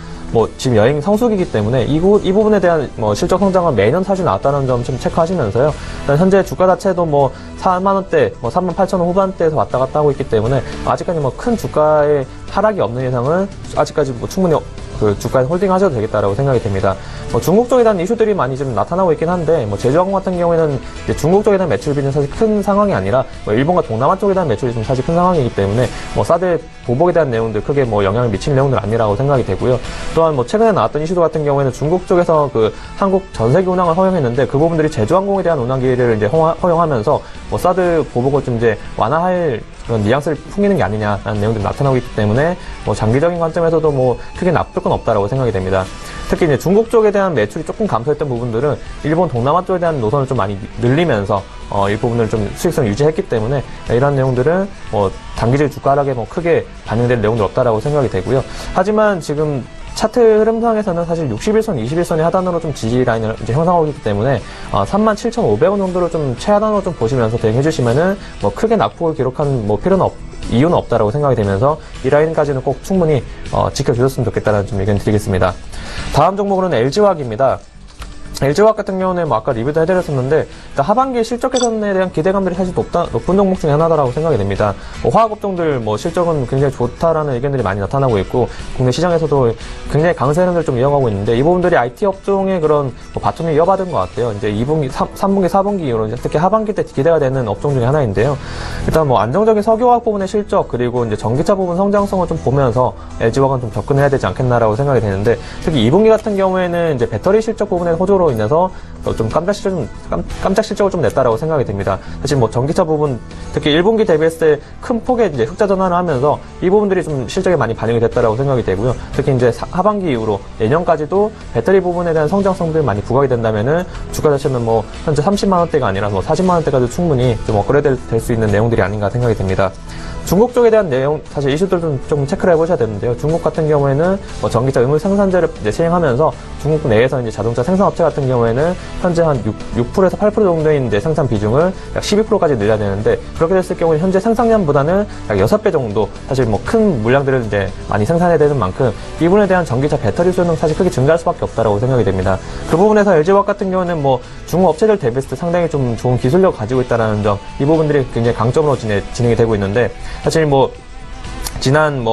지금 여행 성수기이기 때문에 이 부분에 대한 실적 성장은 매년 사실 나왔다는 점 좀 체크하시면서요. 현재 주가 자체도 4만원대, 38,000원 후반대에서 왔다 갔다 하고 있기 때문에 아직까지 큰 주가의 하락이 없는 이상은 아직까지 충분히 그 주가에 홀딩 하셔도 되겠다라고 생각이 됩니다. 중국 쪽에 대한 이슈들이 많이 좀 나타나고 있긴 한데, 제주항공 같은 경우에는 이제 중국 쪽에 대한 매출 비는 사실 큰 상황이 아니라, 일본과 동남아 쪽에 대한 매출이 좀 사실 큰 상황이기 때문에, 사드 보복에 대한 내용들 크게 영향을 미칠 내용들 아니라고 생각이 되고요. 또한 최근에 나왔던 이슈도 같은 경우에는 중국 쪽에서 그 한국 전세기 운항을 허용했는데, 그 부분들이 제주항공에 대한 운항기를 이제 허용하면서, 사드 보복을 좀 이제 완화할 그런 뉘앙스를 풍기는 게 아니냐라는 내용들이 나타나고 있기 때문에 장기적인 관점에서도 크게 나쁠 건 없다라고 생각이 됩니다. 특히 이제 중국 쪽에 대한 매출이 조금 감소했던 부분들은 일본 동남아 쪽에 대한 노선을 좀 많이 늘리면서 이 부분을 좀 수익성을 유지했기 때문에 이런 내용들은 단기적 주가 하락에 크게 반영될 내용도 없다라고 생각이 되고요. 하지만 지금 차트 흐름상에서는 사실 61선, 21선의 하단으로 좀 지지 라인을 이제 형성하고 있기 때문에 37,500원 정도로 좀 최하단으로 좀 보시면서 대응해 주시면은 크게 낙폭을 기록한 이유는 없다라고 생각이 되면서 이 라인까지는 꼭 충분히 지켜주셨으면 좋겠다라는 좀 의견 드리겠습니다. 다음 종목으로는 LG화학입니다. LG화학 같은 경우는 아까 리뷰도 해드렸었는데 일단 하반기 실적 개선에 대한 기대감들이 사실 높은 종목 중에 하나다라고 생각이 됩니다. 화학업종들 실적은 굉장히 좋다라는 의견들이 많이 나타나고 있고 국내 시장에서도 굉장히 강세 흐름을 좀 이어가고 있는데 이 부분들이 IT 업종의 그런 바톤을 이어받은 것 같아요. 이제 2분기, 3분기, 4분기 이후로 특히 하반기 때 기대가 되는 업종 중에 하나인데요. 일단 안정적인 석유화학 부분의 실적 그리고 이제 전기차 부분 성장성을 좀 보면서 LG화학은 좀 접근해야 되지 않겠나라고 생각이 되는데 특히 2분기 같은 경우에는 이제 배터리 실적 부분의 호조로 인해서 좀 깜짝 실적을 좀 냈다라고 생각이 됩니다. 사실 전기차 부분 특히 1분기 대비했을 때 큰 폭의 이제 흑자 전환을 하면서 이 부분들이 좀 실적에 많이 반영이 됐다라고 생각이 되고요. 특히 이제 하반기 이후로 내년까지도 배터리 부분에 대한 성장성들이 많이 부각이 된다면은 주가 자체는 현재 30만 원대가 아니라 40만 원대까지 충분히 좀 업그레이드 될 수 있는 내용들이 아닌가 생각이 됩니다. 중국 쪽에 대한 내용, 사실 이슈들 좀 체크를 해보셔야 되는데요. 중국 같은 경우에는 전기차 의무 생산제를 이제 시행하면서 중국 내에서 이제 자동차 생산업체 같은 경우에는 현재 한 6%에서 8% 정도인 이제 생산 비중을 약 12%까지 늘려야 되는데 그렇게 됐을 경우에 현재 생산량보다는 약 6배 정도 사실 큰 물량들을 이제 많이 생산해야 되는 만큼 이 부분에 대한 전기차 배터리 수요는 사실 크게 증가할 수밖에 없다라고 생각이 됩니다. 그 부분에서 LG화학 같은 경우는 중국 업체들 대비했을 때 상당히 좀 좋은 기술력을 가지고 있다는 점, 이 부분들이 굉장히 강점으로 진행이 되고 있는데 사실 지난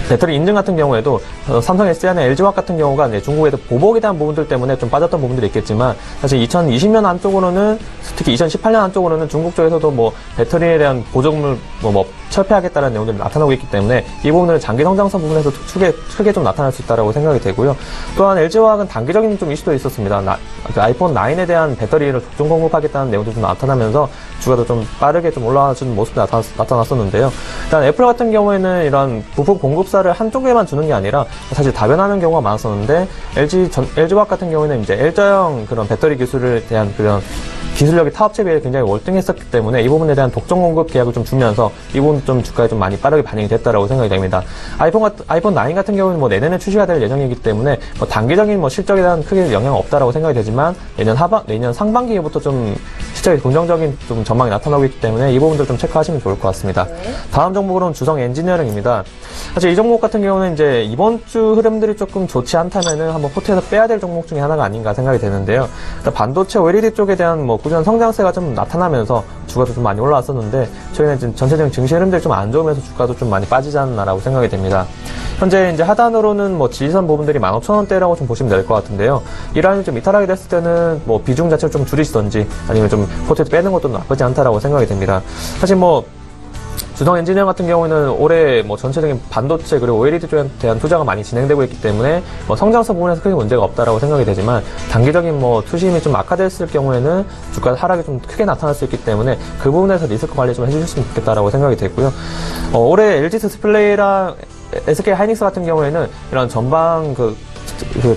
배터리 인증 같은 경우에도 삼성 SDI나 LG화학 같은 경우가 중국에도 보복에 대한 부분들 때문에 좀 빠졌던 부분들이 있겠지만 사실 2020년 안쪽으로는 특히 2018년 안쪽으로는 중국 쪽에서도 배터리에 대한 보조금을 철폐하겠다는 내용들이 나타나고 있기 때문에 이 부분을 장기 성장성 부분에서 크게 좀 나타날 수 있다라고 생각이 되고요. 또한 LG화학은 단기적인 좀 이슈도 있었습니다. 아이폰 9에 대한 배터리를 독점 공급하겠다는 내용도 좀 나타나면서 주가도 좀 빠르게 좀 올라가는 모습이 나타났었는데요. 일단 애플 같은 경우에는 이런 부품 공급사를 한쪽에만 주는 게 아니라 사실 다변하는 경우가 많았었는데 LG화학 같은 경우에는 이제 L자형 그런 배터리 기술에 대한 그런 기술력이 타업체에 비해 굉장히 월등했었기 때문에 이 부분에 대한 독점 공급 계약을 좀 주면서 이 부분 좀 주가에 좀 많이 빠르게 반영이 됐다라고 생각이 됩니다. 아이폰 9 같은 경우는 내년에 출시가 될 예정이기 때문에 단기적인 실적에 대한 크게 영향은 없다라고 생각이 되지만 내년 상반기부터 좀 실제 긍정적인 좀 전망이 나타나고 있기 때문에 이 부분들 좀 체크하시면 좋을 것 같습니다. 다음 종목으로는 주성 엔지니어링입니다. 사실 이 종목 같은 경우는 이제 이번 주 흐름들이 조금 좋지 않다면은 한번 포트에서 빼야 될 종목 중에 하나가 아닌가 생각이 되는데요. 일단 반도체 OLED 쪽에 대한 뭐 꾸준한 성장세가 좀 나타나면서 주가도 좀 많이 올라왔었는데 최근에 지금 전체적인 증시 흐름들이 좀 안 좋으면서 주가도 좀 많이 빠지지 않나라고 생각이 됩니다. 현재 이제 하단으로는 뭐 지지선 부분들이 15,000원대라고 좀 보시면 될 것 같은데요. 이 라인이 좀 이탈하게 됐을 때는 뭐 비중 자체를 좀 줄이시던지 아니면 좀 포트에서 빼는 것도 나쁘지 않다라고 생각이 됩니다. 사실 뭐 주성 엔지니어 같은 경우는 올해 뭐 전체적인 반도체 그리고 OLED 쪽에 대한 투자가 많이 진행되고 있기 때문에 뭐 성장성 부분에서 크게 문제가 없다라고 생각이 되지만 단기적인 뭐 투심이 좀 악화됐을 경우에는 주가 하락이 좀 크게 나타날 수 있기 때문에 그 부분에서 리스크 관리 좀 해주셨으면 좋겠다라고 생각이 되고요. 올해 LG 디스플레이랑 SK 하이닉스 같은 경우에는 이런 전방 그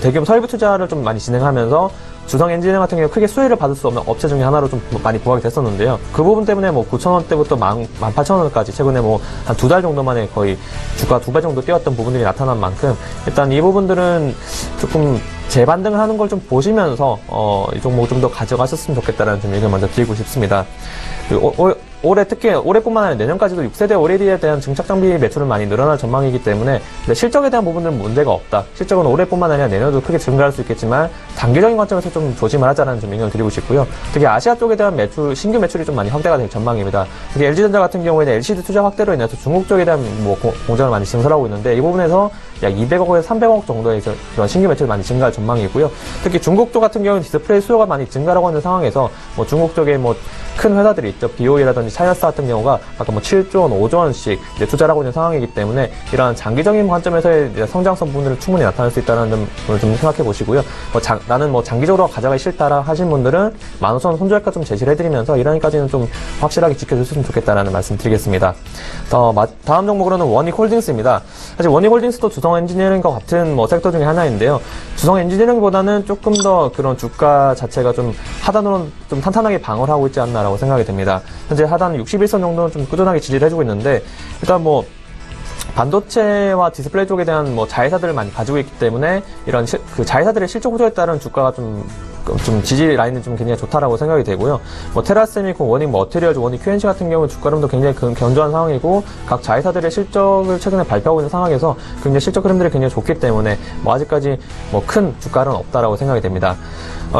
대규모 설비 투자를 좀 많이 진행하면서 주성 엔지니어 같은 경우 크게 수혜를 받을 수 없는 업체 중에 하나로 좀 많이 부각이 됐었는데요. 그 부분 때문에 뭐 9,000원대부터 18,000원까지 최근에 뭐 한 2달 정도 만에 거의 주가 2배 정도 뛰었던 부분들이 나타난 만큼 일단 이 부분들은 조금 재반등을 하는 걸 좀 보시면서 이 종목을 좀 더 가져가셨으면 좋겠다라는 좀 의견을 먼저 드리고 싶습니다. 올해 특히 올해뿐만 아니라 내년까지도 6세대 OLED에 대한 증착 장비 매출은 많이 늘어날 전망이기 때문에 실적에 대한 부분들은 문제가 없다. 실적은 올해뿐만 아니라 내년도 크게 증가할 수 있겠지만 단기적인 관점에서 좀 조심을 하자는 좀 의견을 드리고 싶고요. 특히 아시아 쪽에 대한 신규 매출이 좀 많이 확대가 될 전망입니다. 특히 LG전자 같은 경우에는 LCD 투자 확대로 인해서 중국 쪽에 대한 뭐 공장을 많이 증설하고 있는데 이 부분에서 약 200억에서 300억 정도의 그런 신규 매출이 많이 증가할 전망이고요. 특히 중국 쪽 같은 경우는 디스플레이 수요가 많이 증가하고 있는 상황에서 뭐 중국 쪽에 뭐 큰 회사들이 있죠. BOE라든지 차이나스타 같은 경우가 아까 뭐 7조 원, 5조 원씩 투자를 하고 있는 상황이기 때문에 이러한 장기적인 관점에서의 성장성 부분들은 충분히 나타날 수 있다는 점을 좀 생각해 보시고요. 나는 뭐 장기적으로 가져가기 싫다라 하신 분들은 15,000원 손절가 좀 제시를 해드리면서 이 라인까지는 좀 확실하게 지켜주셨으면 좋겠다라는 말씀 드리겠습니다. 다음 종목으로는 원익홀딩스입니다. 사실 원익홀딩스도 주성 엔지니어링과 같은 뭐 섹터 중에 하나인데요. 주성 엔지니어링보다는 조금 더 그런 주가 자체가 좀 하단으로 좀 탄탄하게 방어를 하고 있지 않나라고 생각이 됩니다. 현재 하단 61선 정도는 좀 꾸준하게 지지를 해주고 있는데 일단 뭐 반도체와 디스플레이 쪽에 대한 뭐 자회사들을 많이 가지고 있기 때문에 이런 그 자회사들의 실적 호조에 따른 주가가 좀 지지 라인은 좀 굉장히 좋다라고 생각이 되고요. 뭐 테라세미콘, 원익 머티리얼즈, 원익 QNC 같은 경우 주가 흐름도 굉장히 견조한 상황이고 각 자회사들의 실적을 최근에 발표하고 있는 상황에서 굉장히 실적 흐름들이 굉장히 좋기 때문에 뭐 아직까지 뭐 큰 주가 흐름은 없다라고 생각이 됩니다.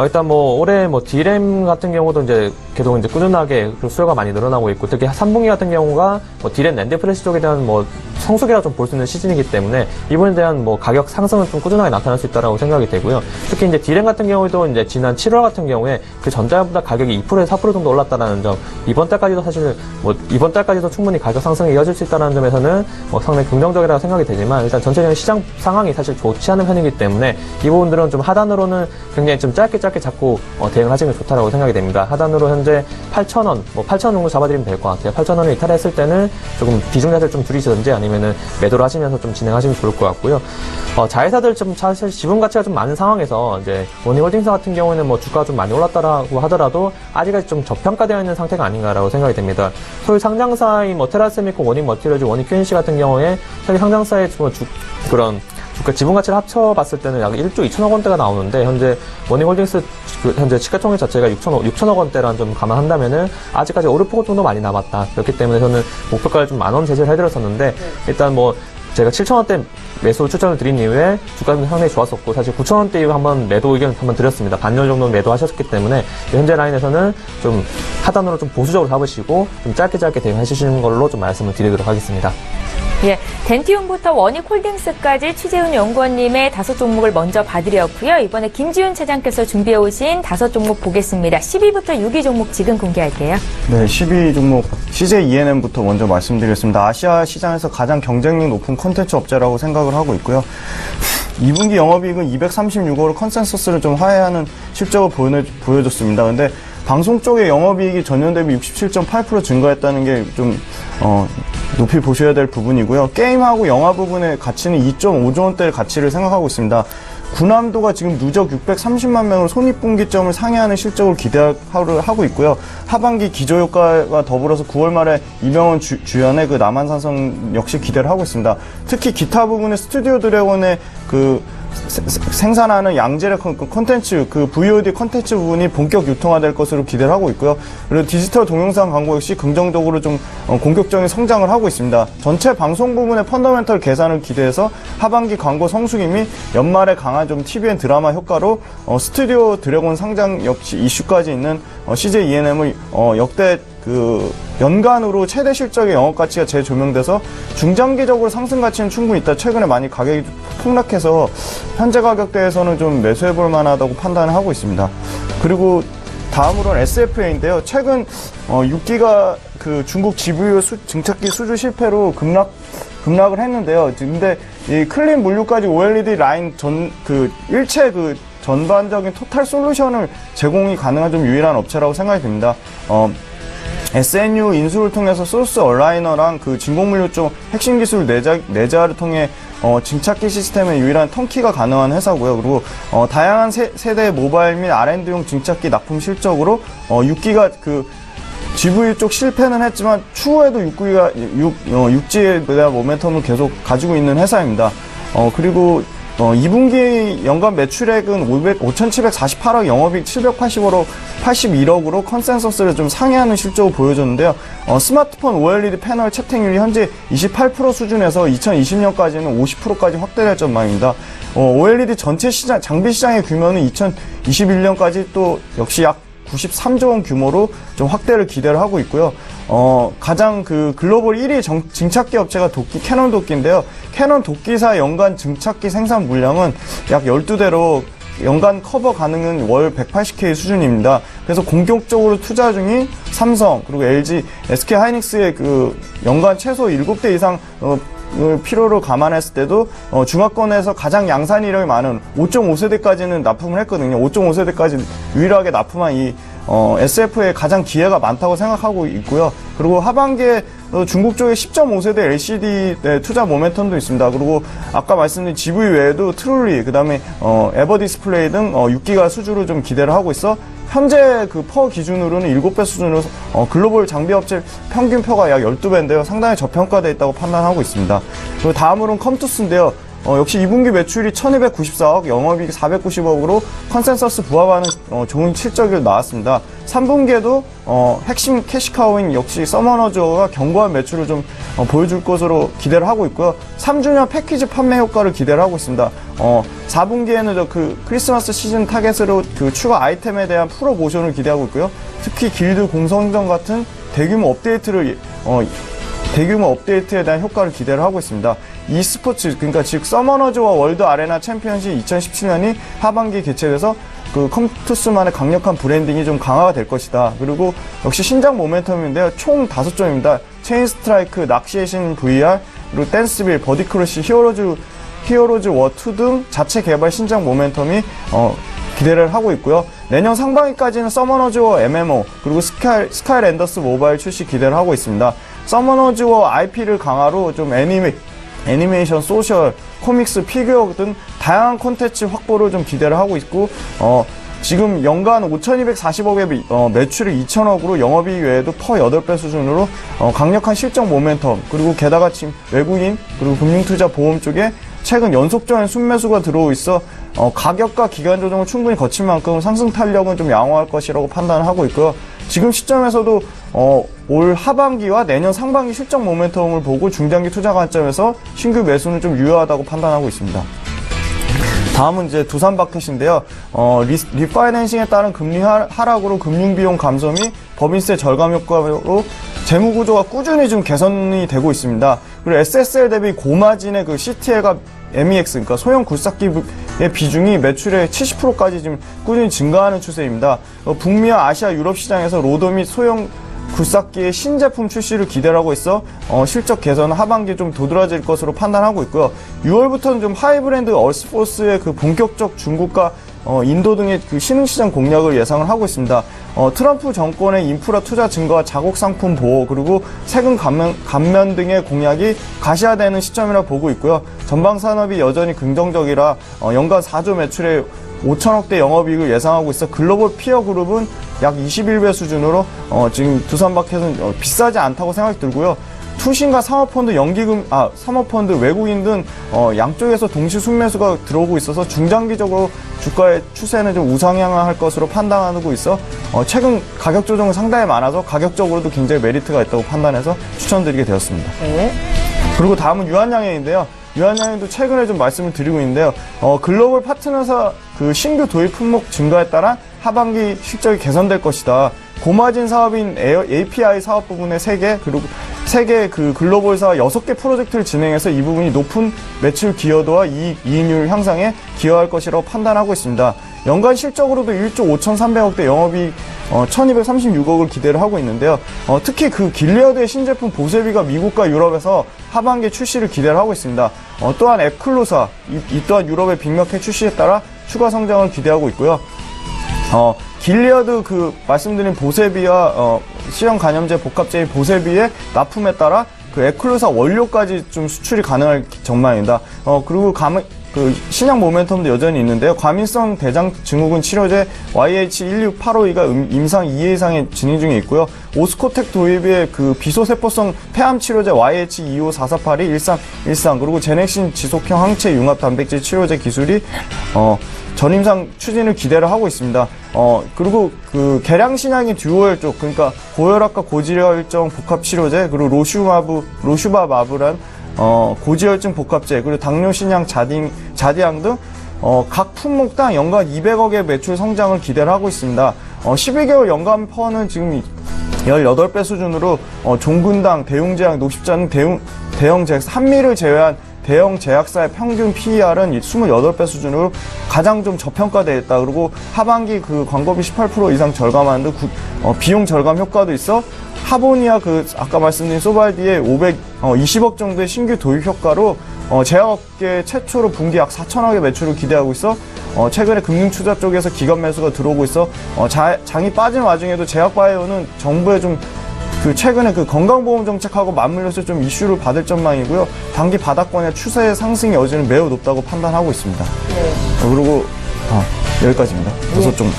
일단 뭐 올해 뭐 D램 같은 경우도 이제 계속 이제 꾸준하게 수요가 많이 늘어나고 있고 특히 3분기 같은 경우가 뭐 D램 낸드 플래시 쪽에 대한 뭐 성수기라 좀 볼 수 있는 시즌이기 때문에 이번에 대한 뭐 가격 상승은 좀 꾸준하게 나타날 수 있다라고 생각이 되고요. 특히 이제 D램 같은 경우도 이제 지난 7월 같은 경우에 그 전달보다 가격이 2%에서 4% 정도 올랐다라는 점, 이번 달까지도 사실 뭐 이번 달까지도 충분히 가격 상승이 이어질 수 있다는 점에서는 뭐 상당히 긍정적이라고 생각이 되지만 일단 전체적인 시장 상황이 사실 좋지 않은 편이기 때문에 이 부분들은 좀 하단으로는 굉장히 좀 짧게 잡고 대응을 하시는 게 좋다라고 생각이 됩니다. 하단으로 현재 8,000원, 뭐 8,000원 정도 잡아드리면 될 것 같아요. 8,000원을 이탈했을 때는 조금 비중 자체를 좀 줄이시든지 아니면은 매도를 하시면서 좀 진행하시면 좋을 것 같고요. 자회사들 좀 사실 지분 가치가 좀 많은 상황에서 이제 원익홀딩스 같은 경우에는 뭐 주가가 좀 많이 올랐다라고 하더라도 아직까지 좀 저평가되어 있는 상태가 아닌가라고 생각이 됩니다. 소위 상장사인 뭐 테라세미콘, 원익 머티리얼즈, 원익 QNC 같은 경우에 사실 상장사의 그런 주가 지분 가치를 합쳐봤을 때는 약 1조 2천억 원대가 나오는데 현재 원익홀딩스 현재 시가총액 자체가 6천억 원대라는 점 감안한다면은 아직까지 오르폭 정도 많이 남았다. 그렇기 때문에 저는 목표가를 좀 10,000원 제시를 해드렸었는데 일단 뭐 제가 7,000원대 매수 추천을 드린 이후에 주가는 상당히 좋았었고 사실 9,000원대 이후 한번 매도 의견 한번 드렸습니다. 반년 정도 매도하셨기 때문에 현재 라인에서는 좀 하단으로 좀 보수적으로 잡으시고 좀 짧게 대응해 주시는 걸로 좀 말씀을 드리도록 하겠습니다. 예, 덴티움부터 원익홀딩스까지 취재훈 연구원님의 5종목을 먼저 봐드렸고요. 이번에 김지훈 차장께서 준비해오신 5종목 보겠습니다. 10위부터 6위 종목 지금 공개할게요. 네, 10위 종목 CJ ENM부터 먼저 말씀드리겠습니다. 아시아 시장에서 가장 경쟁력 높은 콘텐츠 업체라고 생각을 하고 있고요. 2분기 영업이익은 236억으로 컨센서스를 좀 하회하는 실적을 보여줬습니다. 근데 방송 쪽의 영업이익이 전년 대비 67.8% 증가했다는 게 좀 높이 보셔야 될 부분이고요. 게임하고 영화 부분의 가치는 2.5조 원대의 가치를 생각하고 있습니다. 군함도가 지금 누적 630만 명을 손익분기점을 상회하는 실적을 기대하고 있고요. 하반기 기저효과와 더불어서 9월 말에 이병헌 주연의 그 남한산성 역시 기대를 하고 있습니다. 특히 기타 부분의 스튜디오 드래곤의 그 생산하는 양질의 콘텐츠, 그 VOD 콘텐츠 부분이 본격 유통화될 것으로 기대를 하고 있고요. 그리고 디지털 동영상 광고 역시 긍정적으로 좀 공격적인 성장을 하고 있습니다. 전체 방송 부분의 펀더멘털 개선을 기대해서 하반기 광고 성수기 및 연말에 강한 좀 TVN 드라마 효과로 스튜디오 드래곤 상장 역시 이슈까지 있는 CJ ENM을 역대 그 연간으로 최대 실적의 영업 가치가 재조명돼서 중장기적으로 상승 가치는 충분히 있다. 최근에 많이 가격이 폭락해서 현재 가격대에서는 좀 매수해볼 만하다고 판단을 하고 있습니다. 그리고 다음으로는 SFA인데요. 최근 6기가 그 중국 GPU 증착기 수주 실패로 급락을 했는데요. 근데 이 클린 물류까지 OLED 라인 일체 전반적인 토탈 솔루션을 제공이 가능한 좀 유일한 업체라고 생각이 듭니다. SNU 인수를 통해서 소스 얼라이너랑 그 진공물류 쪽 핵심 기술 내자를 통해 증착기 시스템의 유일한 턴키가 가능한 회사고요. 그리고 다양한 세대의 모바일 및 R&D용 증착기 납품 실적으로 6기가 그 GV 쪽 실패는 했지만 추후에도 6G에 대한 모멘텀을 계속 가지고 있는 회사입니다. 그리고 2분기 연간 매출액은 5,748억, 영업이익 781억으로 컨센서스를 좀 상회하는 실적을 보여줬는데요. 스마트폰 OLED 패널 채택률이 현재 28% 수준에서 2020년까지는 50%까지 확대될 전망입니다. OLED 전체 시장, 장비 시장의 규모는 2021년까지 또 역시 약 93조 원 규모로 좀 확대를 기대를 하고 있고요. 가장 그 글로벌 1위 증착기 업체가 캐논 도끼인데요. 캐논 도끼사 연간 증착기 생산 물량은 약 12대로 연간 커버 가능한 월 180K 수준입니다. 그래서 공격적으로 투자 중인 삼성, 그리고 LG, SK 하이닉스의 그 연간 최소 7대 이상 필요를 감안했을 때도 중화권에서 가장 양산 이력이 많은 5.5세대까지는 납품을 했거든요. 5.5세대까지 유일하게 납품한 이 SF에 가장 기회가 많다고 생각하고 있고요. 그리고 하반기에 중국 쪽에 10.5세대 LCD 투자 모멘텀도 있습니다. 그리고 아까 말씀드린 GV 외에도 트롤리, 그 다음에 에버 디스플레이 등 6기가 수주로 좀 기대를 하고 있어 현재 그 퍼 기준으로는 7배 수준으로 글로벌 장비 업체 평균표가 약 12배인데요. 상당히 저평가되어 있다고 판단하고 있습니다. 그리고 다음으로는 컴투스인데요. 역시 2분기 매출이 1294억, 영업이익 490억으로 컨센서스 부합하는 좋은 실적이 나왔습니다. 3분기에도 핵심 캐시카우인 역시 서머너즈가 견고한 매출을 좀 보여줄 것으로 기대를 하고 있고요. 3주년 패키지 판매 효과를 기대를 하고 있습니다. 4분기에는 그 크리스마스 시즌 타겟으로 그 추가 아이템에 대한 프로모션을 기대하고 있고요. 특히 길드 공성전 같은 대규모 업데이트에 대한 효과를 기대를 하고 있습니다. e스포츠, 그러니까 즉 서머너즈와 월드 아레나 챔피언십 2017년이 하반기 개최돼서 그 컴투스만의 강력한 브랜딩이 좀 강화가 될 것이다. 그리고 역시 신작 모멘텀인데요. 총 5점입니다. 체인 스트라이크, 낚시의 신 VR, 그리고 댄스빌, 버디크러쉬, 히어로즈 워2 등 자체 개발 신작 모멘텀이 기대를 하고 있고요. 내년 상반기까지는 서머너즈워 MMO, 그리고 스카이랜더스 모바일 출시 기대를 하고 있습니다. 서머너즈워 IP를 강화로 좀 애니메이션, 소셜, 코믹스, 피규어 등 다양한 콘텐츠 확보를 좀 기대를 하고 있고, 지금 연간 5,240억의 매출이 2,000억으로 영업이익 외에도 퍼 8배 수준으로 강력한 실적 모멘텀, 그리고 게다가 지금 외국인, 그리고 금융투자 보험 쪽에 최근 연속적인 순매수가 들어오고 있어 가격과 기간 조정을 충분히 거친 만큼 상승 탄력은 좀 양호할 것이라고 판단을 하고 있고요. 지금 시점에서도 올 하반기와 내년 상반기 실적 모멘텀을 보고 중장기 투자 관점에서 신규 매수는 좀 유효하다고 판단하고 있습니다. 다음은 이제 두산마켓인데요. 리파이낸싱에 따른 금리 하락으로 금융비용 감소 및 법인세 절감 효과로 재무구조가 꾸준히 좀 개선이 되고 있습니다. 그리고 SSL 대비 고마진의 그 CTL과 MEX, 그러니까 소형 굴삭기의 비중이 매출의 70%까지 지금 꾸준히 증가하는 추세입니다. 북미와 아시아, 유럽 시장에서 로더 및 소형 굴삭기의 신제품 출시를 기대를 하고 있어 실적 개선은 하반기에 좀 도드라질 것으로 판단하고 있고요. 6월부터는 좀 하이브랜드 얼스포스의 그 본격적 중국과 인도 등의 그 신흥시장 공략을 예상을 하고 있습니다. 트럼프 정권의 인프라 투자 증가와 자국 상품 보호, 그리고 세금 감면 등의 공약이 가시화되는 시점이라 보고 있고요. 전방 산업이 여전히 긍정적이라 연간 4조 매출에 5천억대 영업이익을 예상하고 있어 글로벌 피어 그룹은 약 21배 수준으로 지금 두산마켓은 비싸지 않다고 생각이 들고요. 투신과 사모펀드, 외국인 등 양쪽에서 동시 순매수가 들어오고 있어서 중장기적으로 주가의 추세는 좀 우상향할 것으로 판단하고 있어 최근 가격 조정은 상당히 많아서 가격적으로도 굉장히 메리트가 있다고 판단해서 추천드리게 되었습니다. 네. 그리고 다음은 유한양행인데요. 유한양행도 최근에 좀 말씀을 드리고 있는데요. 글로벌 파트너사 그 신규 도입 품목 증가에 따라 하반기 실적이 개선될 것이다. 고마진 사업인 API 사업 부분의 3개, 그리고 3개 그 글로벌사 6개 프로젝트를 진행해서 이 부분이 높은 매출 기여도와 이익률 향상에 기여할 것이라고 판단하고 있습니다. 연간 실적으로도 1조 5,300억대 영업이익 1,236억을 기대를 하고 있는데요. 특히 그 길리어드의 신제품 보세비가 미국과 유럽에서 하반기 출시를 기대를 하고 있습니다. 또한 에클로사, 이 또한 유럽의 빅마켓 출시에 따라 추가 성장을 기대하고 있고요. 길리어드 그 말씀드린 보세비와 C형 간염제 복합제인 보세비의 납품에 따라 그 에클로사 원료까지 좀 수출이 가능할 전망입니다. 그리고 그 신약 모멘텀도 여전히 있는데요. 과민성 대장 증후군 치료제 YH16852가 임상 2회 이상에 진행 중에 있고요. 오스코텍 도입의 그 비소세포성 폐암 치료제 YH25448이1313 그리고 제넥신 지속형 항체 융합 단백질 치료제 기술이 전임상 추진을 기대를 하고 있습니다. 그리고 그 계량신약인 듀얼 쪽, 그러니까 고혈압과 고지혈증 복합 치료제, 그리고 로슈바마브란 고지혈증 복합제, 그리고 당뇨신약 자디앙 등 각 품목당 연간 200억의 매출 성장을 기대를 하고 있습니다. 12개월 연간 퍼는 지금 18배 수준으로 종근당, 대웅제약, 녹십자 등 대형 제약사, 한미를 제외한 대형 제약사의 평균 PER은 28배 수준으로 가장 좀 저평가되어 있다. 그리고 하반기 그 광고비 18% 이상 절감하는 등 비용 절감 효과도 있어 하보니아 아까 말씀드린 소발디의 520억 정도의 신규 도입 효과로 제약업계 최초로 분기 약 4천억의 매출을 기대하고 있어 최근에 금융투자 쪽에서 기관 매수가 들어오고 있어 장이 빠진 와중에도 제약바이오는 정부의 좀 최근에 건강보험 정책하고 맞물려서 좀 이슈를 받을 전망이고요. 단기 바닥권의 추세 상승의 여지는 매우 높다고 판단하고 있습니다. 네. 그리고 여기까지입니다. 다섯 종.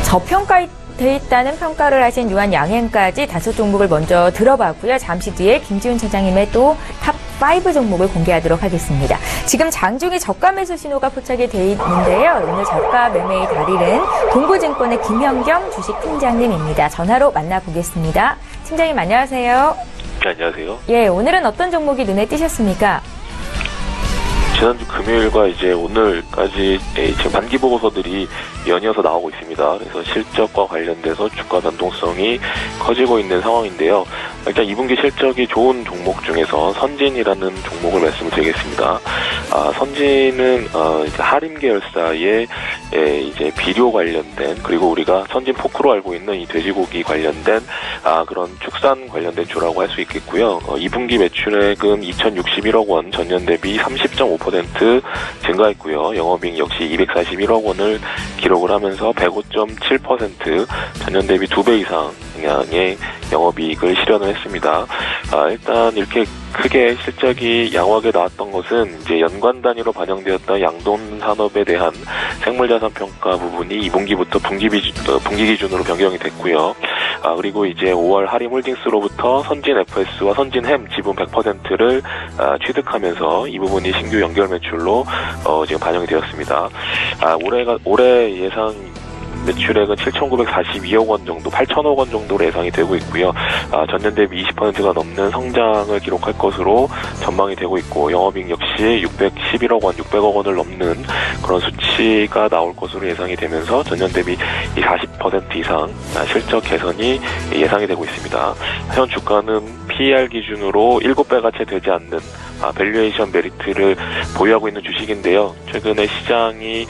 저평가돼 있다는 평가를 하신 유한양행까지 5종목을 먼저 들어봤고요. 잠시 뒤에 김지훈 차장님의 또 탑5 종목을 공개하도록 하겠습니다. 지금 장중에 저가 매수 신호가 포착이 돼 있는데요. 오늘 저가 매매의 달인은 동부증권의 김현경 주식팀장님입니다. 전화로 만나보겠습니다. 팀장님 안녕하세요. 네, 안녕하세요. 예, 오늘은 어떤 종목이 눈에 띄셨습니까? 지난주 금요일과 이제 오늘까지 지금 반기 보고서들이 연이어서 나오고 있습니다. 그래서 실적과 관련돼서 주가 변동성이 커지고 있는 상황인데요. 일단 2분기 실적이 좋은 종목 중에서 선진이라는 종목을 말씀을 드리겠습니다. 선진은 이제 하림 계열사의 이제 비료 관련된, 그리고 우리가 선진 포크로 알고 있는 이 돼지고기 관련된 그런 축산 관련된 주라고 할 수 있겠고요. 2분기 매출액은 2,061억 원, 전년 대비 30.5% 증가했고요. 영업이익 역시 241억 원을 기록을 하면서 105.7% 전년 대비 2배 이상의 영업이익을 실현을 했습니다. 일단 이렇게 크게 실적이 양호하게 나왔던 것은 이제 연간 단위로 반영되었던 양돈 산업에 대한 생물자산 평가 부분이 2분기부터 분기 기준으로 변경이 됐고요. 그리고 이제 5월 하림홀딩스로부터 선진 FS와 선진 햄 지분 100%를 취득하면서 이 부분이 신규 연결 매출로 지금 반영이 되었습니다. 올해 예상 매출액은 7,942억 원 정도, 8,000억 원 정도로 예상이 되고 있고요. 전년 대비 20%가 넘는 성장을 기록할 것으로 전망이 되고 있고, 영업이익 역시 611억 원, 600억 원을 넘는 그런 수치가 나올 것으로 예상이 되면서 전년 대비 40% 이상 실적 개선이 예상이 되고 있습니다. 현 주가는 PER 기준으로 7배가 채 되지 않는 밸류에이션 메리트를 보유하고 있는 주식인데요. 최근에 시장이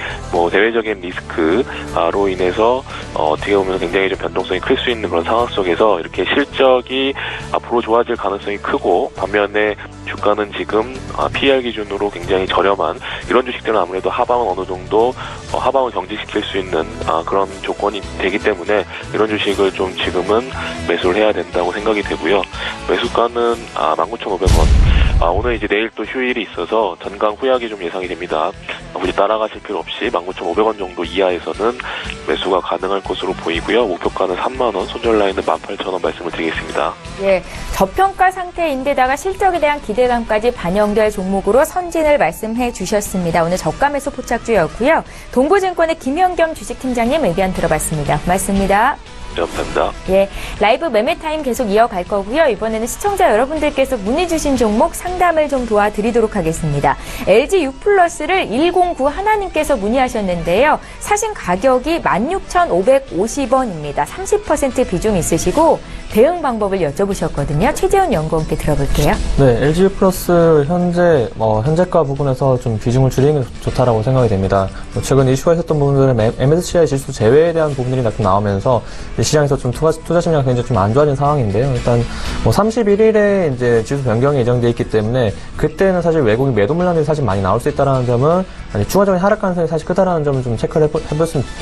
대외적인 리스크로 인해서 어떻게 보면 굉장히 좀 변동성이 클 수 있는 그런 상황 속에서 이렇게 실적이 앞으로 좋아질 가능성이 크고, 반면에 주가는 지금 PER 기준으로 굉장히 저렴한 이런 주식들은 아무래도 하방은 어느 정도 하방을 경직시킬 수 있는 그런 조건이 되기 때문에 이런 주식을 좀 지금은 매수를 해야 된다고 생각이 되고요. 매수가는 19,500원. 오늘 이제 내일 또 휴일이 있어서 전강 후약이 좀 예상이 됩니다. 굳이 따라가실 필요 없이 19,500원 정도 이하에서는 매수가 가능할 것으로 보이고요. 목표가는 3만원, 손절 라인은 18,000원 말씀을 드리겠습니다. 예, 저평가 상태인데다가 실적에 대한 기대감까지 반영될 종목으로 선진을 말씀해 주셨습니다. 오늘 저가 매수 포착주였고요. 동부증권의 김현겸 주식팀장님 의견 들어봤습니다. 고맙습니다. 네, 감사합니다. 예, 라이브 매매 타임 계속 이어갈 거고요. 이번에는 시청자 여러분들께서 문의 주신 종목 상담을 좀 도와드리도록 하겠습니다. LG U+를 109 하나님께서 문의하셨는데요. 사신 가격이 16,550원입니다. 30% 비중 있으시고 대응 방법을 여쭤보셨거든요. 최재훈 연구원께 들어볼게요. 네, LG U+ 현재가 부분에서 좀 비중을 줄이는 게 좋다라고 생각이 됩니다. 최근 이슈가 있었던 부분들은 MSCI 지수 제외에 대한 부분들이 좀 나오면서 시장에서 좀 투자 심리가 굉장히 좀 안 좋아진 상황인데요. 일단 31일에 이제 지수 변경이 예정돼 있기 때문에 그때는 사실 외국인 매도 물량들이 사실 많이 나올 수 있다라는 점은 추가적인 하락 가능성이 사실 크다라는 점을 좀 체크를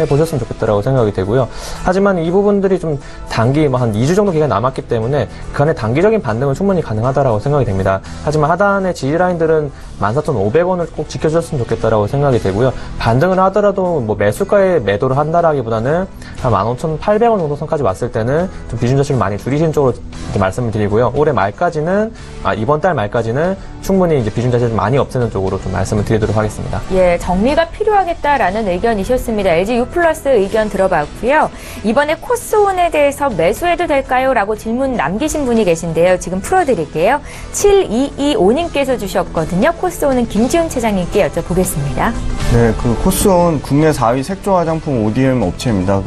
해보셨으면 좋겠다라고 생각이 되고요. 하지만 이 부분들이 좀 단기 한 2주 정도 기간 남았기 때문에 그 안에 단기적인 반등은 충분히 가능하다라고 생각이 됩니다. 하지만 하단의 지지 라인들은 14,500원을 꼭 지켜주셨으면 좋겠다라고 생각이 되고요. 반등을 하더라도 매수가에 매도를 한다라기보다는 한 15,800원 정도 선까지 왔을 때는 좀 비중 자체를 많이 줄이신 쪽으로 말씀을 드리고요. 올해 말까지는 이번 달 말까지는 충분히 이제 비중 자체를 많이 없애는 쪽으로 좀 말씀을 드리도록 하겠습니다. 예, 정리가 필요하겠다라는 의견이셨습니다. LG U+ 의견 들어봤고요. 이번에 코스온에 대해서 매수해도 될까요? 라고 질문 남기신 분이 계신데요. 지금 풀어드릴게요. 7225님께서 주셨거든요. 코스온은 김지훈 차장님께 여쭤보겠습니다. 네, 코스온 국내 4위 색조 화장품 ODM 업체입니다.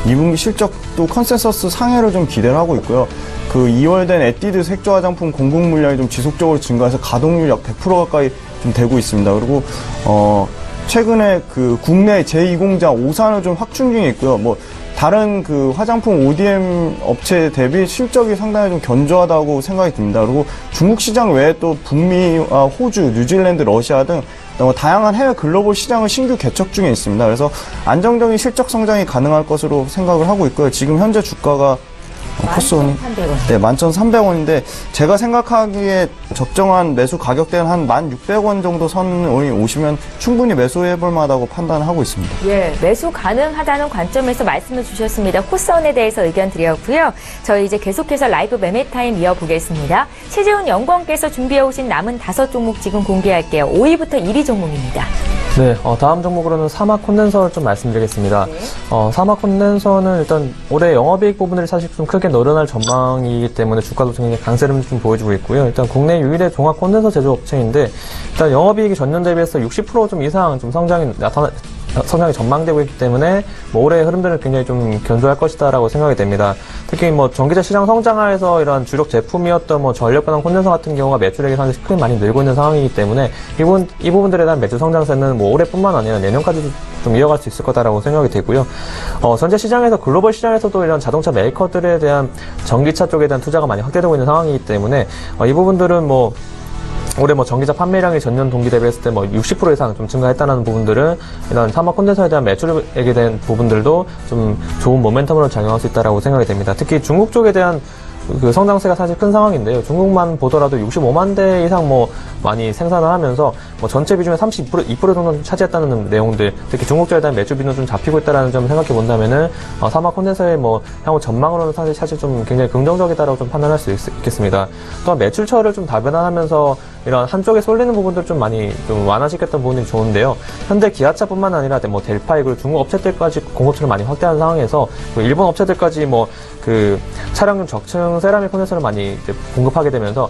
2분기 실적도 컨센서스 상회를 좀 기대를 하고 있고요. 2월 된 에뛰드 색조 화장품 공급 물량이 좀 지속적으로 증가해서 가동률 약 100% 가까이 좀 되고 있습니다. 그리고 최근에 국내 제2공장 오산을 좀 확충 중에 있고요. 다른 화장품 ODM 업체 대비 실적이 상당히 좀 견조하다고 생각이 듭니다. 그리고 중국 시장 외에 또 북미와 호주, 뉴질랜드, 러시아 등 다양한 해외 글로벌 시장을 신규 개척 중에 있습니다. 그래서 안정적인 실적 성장이 가능할 것으로 생각을 하고 있고요. 지금 현재 주가가 코스온이 11,300원인데 제가 생각하기에 적정한 매수 가격대는 한 1,600원 정도 선이 오시면 충분히 매수해볼 만하다고 판단하고 있습니다. 예, 매수 가능하다는 관점에서 말씀을 주셨습니다. 코스온에 대해서 의견 드렸고요. 저희 이제 계속해서 라이브 매매 타임 이어보겠습니다. 최재훈 연구원께서 준비해오신 남은 5종목 지금 공개할게요. 5위부터 1위 종목입니다. 네, 다음 종목으로는 사막 콘덴서를 좀 말씀드리겠습니다. 네. 사막 콘덴서는 일단 올해 영업이익 부분들이 사실 좀 크게 늘어날 전망이기 때문에 주가도 굉장히 강세를 좀 보여주고 있고요. 일단 국내 유일의 종합 콘덴서 제조업체인데 일단 영업이익이 전년 대비해서 60% 좀 이상 좀 성장이 전망되고 있기 때문에 올해의 흐름들은 굉장히 좀 견조할 것이다라고 생각이 됩니다. 특히 전기차 시장 성장하에서 이런 주력 제품이었던 전력 변환 콘덴서 같은 경우가 매출액이 상당히 크게 많이 늘고 있는 상황이기 때문에 이 부분들에 대한 매출 성장세는 올해뿐만 아니라 내년까지도 좀 이어갈 수 있을 거다라고 생각이 되고요. 전체 시장에서 글로벌 시장에서도 이런 자동차 메이커들에 대한 전기차 쪽에 대한 투자가 많이 확대되고 있는 상황이기 때문에 이 부분들은 올해 전기차 판매량이 전년 동기 대비했을 때 60% 이상 좀 증가했다는 부분들은 이런 사막 콘덴서에 대한 매출액에 대한 부분들도 좀 좋은 모멘텀으로 작용할 수 있다라고 생각이 됩니다. 특히 중국 쪽에 대한 성장세가 사실 큰 상황인데요. 중국만 보더라도 65만 대 이상 많이 생산을 하면서 전체 비중의 2% 정도 차지했다는 내용들, 특히 중국 쪽에 대한 매출 비중은 좀 잡히고 있다는 점을 생각해 본다면은 사막 콘덴서의 향후 전망으로는 사실 좀 굉장히 긍정적이다라고 좀 판단할 수 있겠습니다. 또한 매출처를 좀 다변화하면서 이런 한쪽에 쏠리는 부분들 좀 많이 좀 완화시켰던 부분이 좋은데요. 현대 기아차뿐만 아니라 델파이 그리고 중국 업체들까지 공급처를 많이 확대한 상황에서 일본 업체들까지 차량용 적층 세라믹 콘덴서를 많이 이제 공급하게 되면서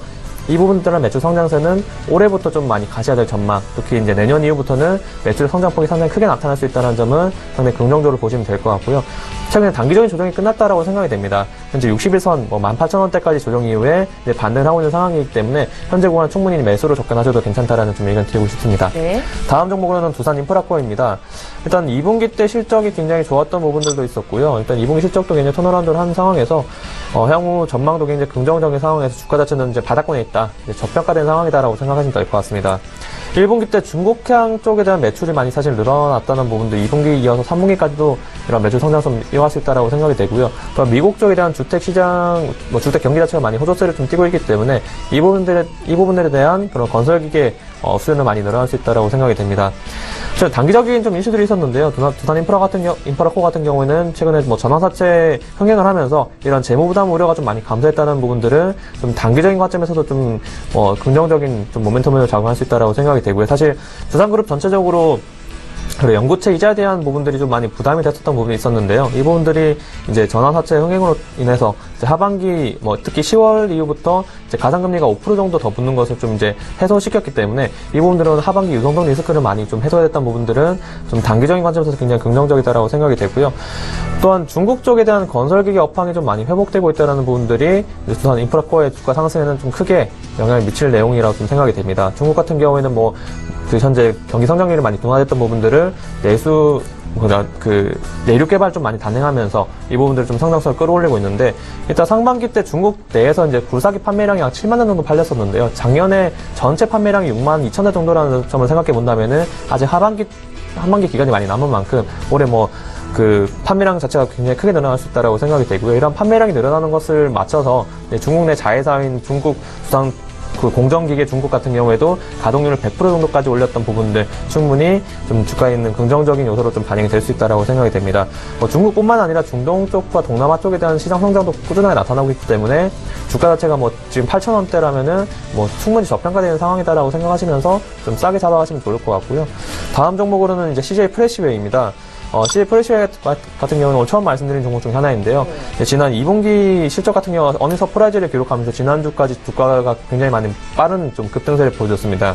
이 부분들의 매출 성장세는 올해부터 좀 많이 가셔야 될 전망, 특히 이제 내년 이후부터는 매출 성장폭이 상당히 크게 나타날 수 있다는 점은 상당히 긍정적으로 보시면 될 것 같고요. 최근에 단기적인 조정이 끝났다라고 생각이 됩니다. 현재 60일선 18,000원대까지 조정 이후에 이제 반등을 하고 있는 상황이기 때문에 현재 구간 충분히 매수로 접근하셔도 괜찮다라는 좀 의견 드리고 싶습니다. 네. 다음 종목으로는 두산 인프라코어입니다. 일단 2분기 때 실적이 굉장히 좋았던 부분들도 있었고요. 일단 2분기 실적도 굉장히 턴어라운드를 한 상황에서 향후 전망도 굉장히 긍정적인 상황에서 주가 자체는 이제 바닥권에 있다, 이제 저평가된 상황이다라고 생각하시면 될 것 같습니다. 1분기 때 중국향 쪽에 대한 매출이 많이 사실 늘어났다는 부분도 2분기 이어서 3분기까지도 이런 매출 성장성 이어갈 수 있다라고 생각이 되고요. 또 미국 쪽에 대한 주택 시장, 주택 경기 자체가 많이 호조세를 좀 띄고 있기 때문에 이 부분들에 대한 그런 건설기계 수요는 많이 늘어날 수 있다라고 생각이 됩니다. 단기적인 좀 이슈들이 있었는데요. 두산 인프라코 같은 경우에는 최근에 뭐 전환사채 흥행을 하면서 이런 재무 부담 우려가 좀 많이 감소했다는 부분들은 좀 단기적인 관점에서도 좀 긍정적인 좀 모멘텀을 작용할 수 있다라고 생각이 되고요. 사실 두산그룹 전체적으로 그리고 연구체 이자에 대한 부분들이 좀 많이 부담이 됐었던 부분이 있었는데요. 이 부분들이 이제 전환사채 흥행으로 인해서 이제 하반기 특히 10월 이후부터 이제 가상금리가 5% 정도 더 붙는 것을 좀 이제 해소시켰기 때문에 이 부분들은 하반기 유동성 리스크를 많이 좀 해소됐던 부분들은 좀 단기적인 관점에서 굉장히 긍정적이다라고 생각이 되고요. 또한 중국 쪽에 대한 건설기계 업황이 좀 많이 회복되고 있다는 부분들이 두산 인프라코어의 주가 상승에는 좀 크게 영향을 미칠 내용이라고 좀 생각이 됩니다. 중국 같은 경우에는 현재 경기 성장률이 많이 둔화됐던 부분들을 내륙 개발 좀 많이 단행하면서 이 부분들을 좀 성장성을 끌어올리고 있는데, 일단 상반기 때 중국 내에서 이제 굴사기 판매량이 약 7만 대 정도 팔렸었는데요. 작년에 전체 판매량이 6만 2천 대 정도라는 점을 생각해 본다면은 아직 하반기 기간이 많이 남은 만큼 올해 판매량 자체가 굉장히 크게 늘어날 수 있다고 생각이 되고요. 이런 판매량이 늘어나는 것을 맞춰서 중국 내 자회사인 중국 두산 공정기계 중국 같은 경우에도 가동률을 100% 정도까지 올렸던 부분들 충분히 좀 주가에 있는 긍정적인 요소로 좀 반영이 될 수 있다고 생각이 됩니다. 중국뿐만 아니라 중동 쪽과 동남아 쪽에 대한 시장 성장도 꾸준하게 나타나고 있기 때문에 주가 자체가 지금 8,000원대라면은 충분히 저평가되는 상황이다라고 생각하시면서 좀 싸게 잡아가시면 좋을 것 같고요. 다음 종목으로는 이제 CJ 프레시웨이입니다. CJ 프레시웨이 같은 경우는 오늘 처음 말씀드린 종목 중 하나인데요. 지난 2분기 실적 같은 경우 어닝 서프라이즈를 기록하면서 지난주까지 주가가 굉장히 많이 빠른 좀 급등세를 보여줬습니다.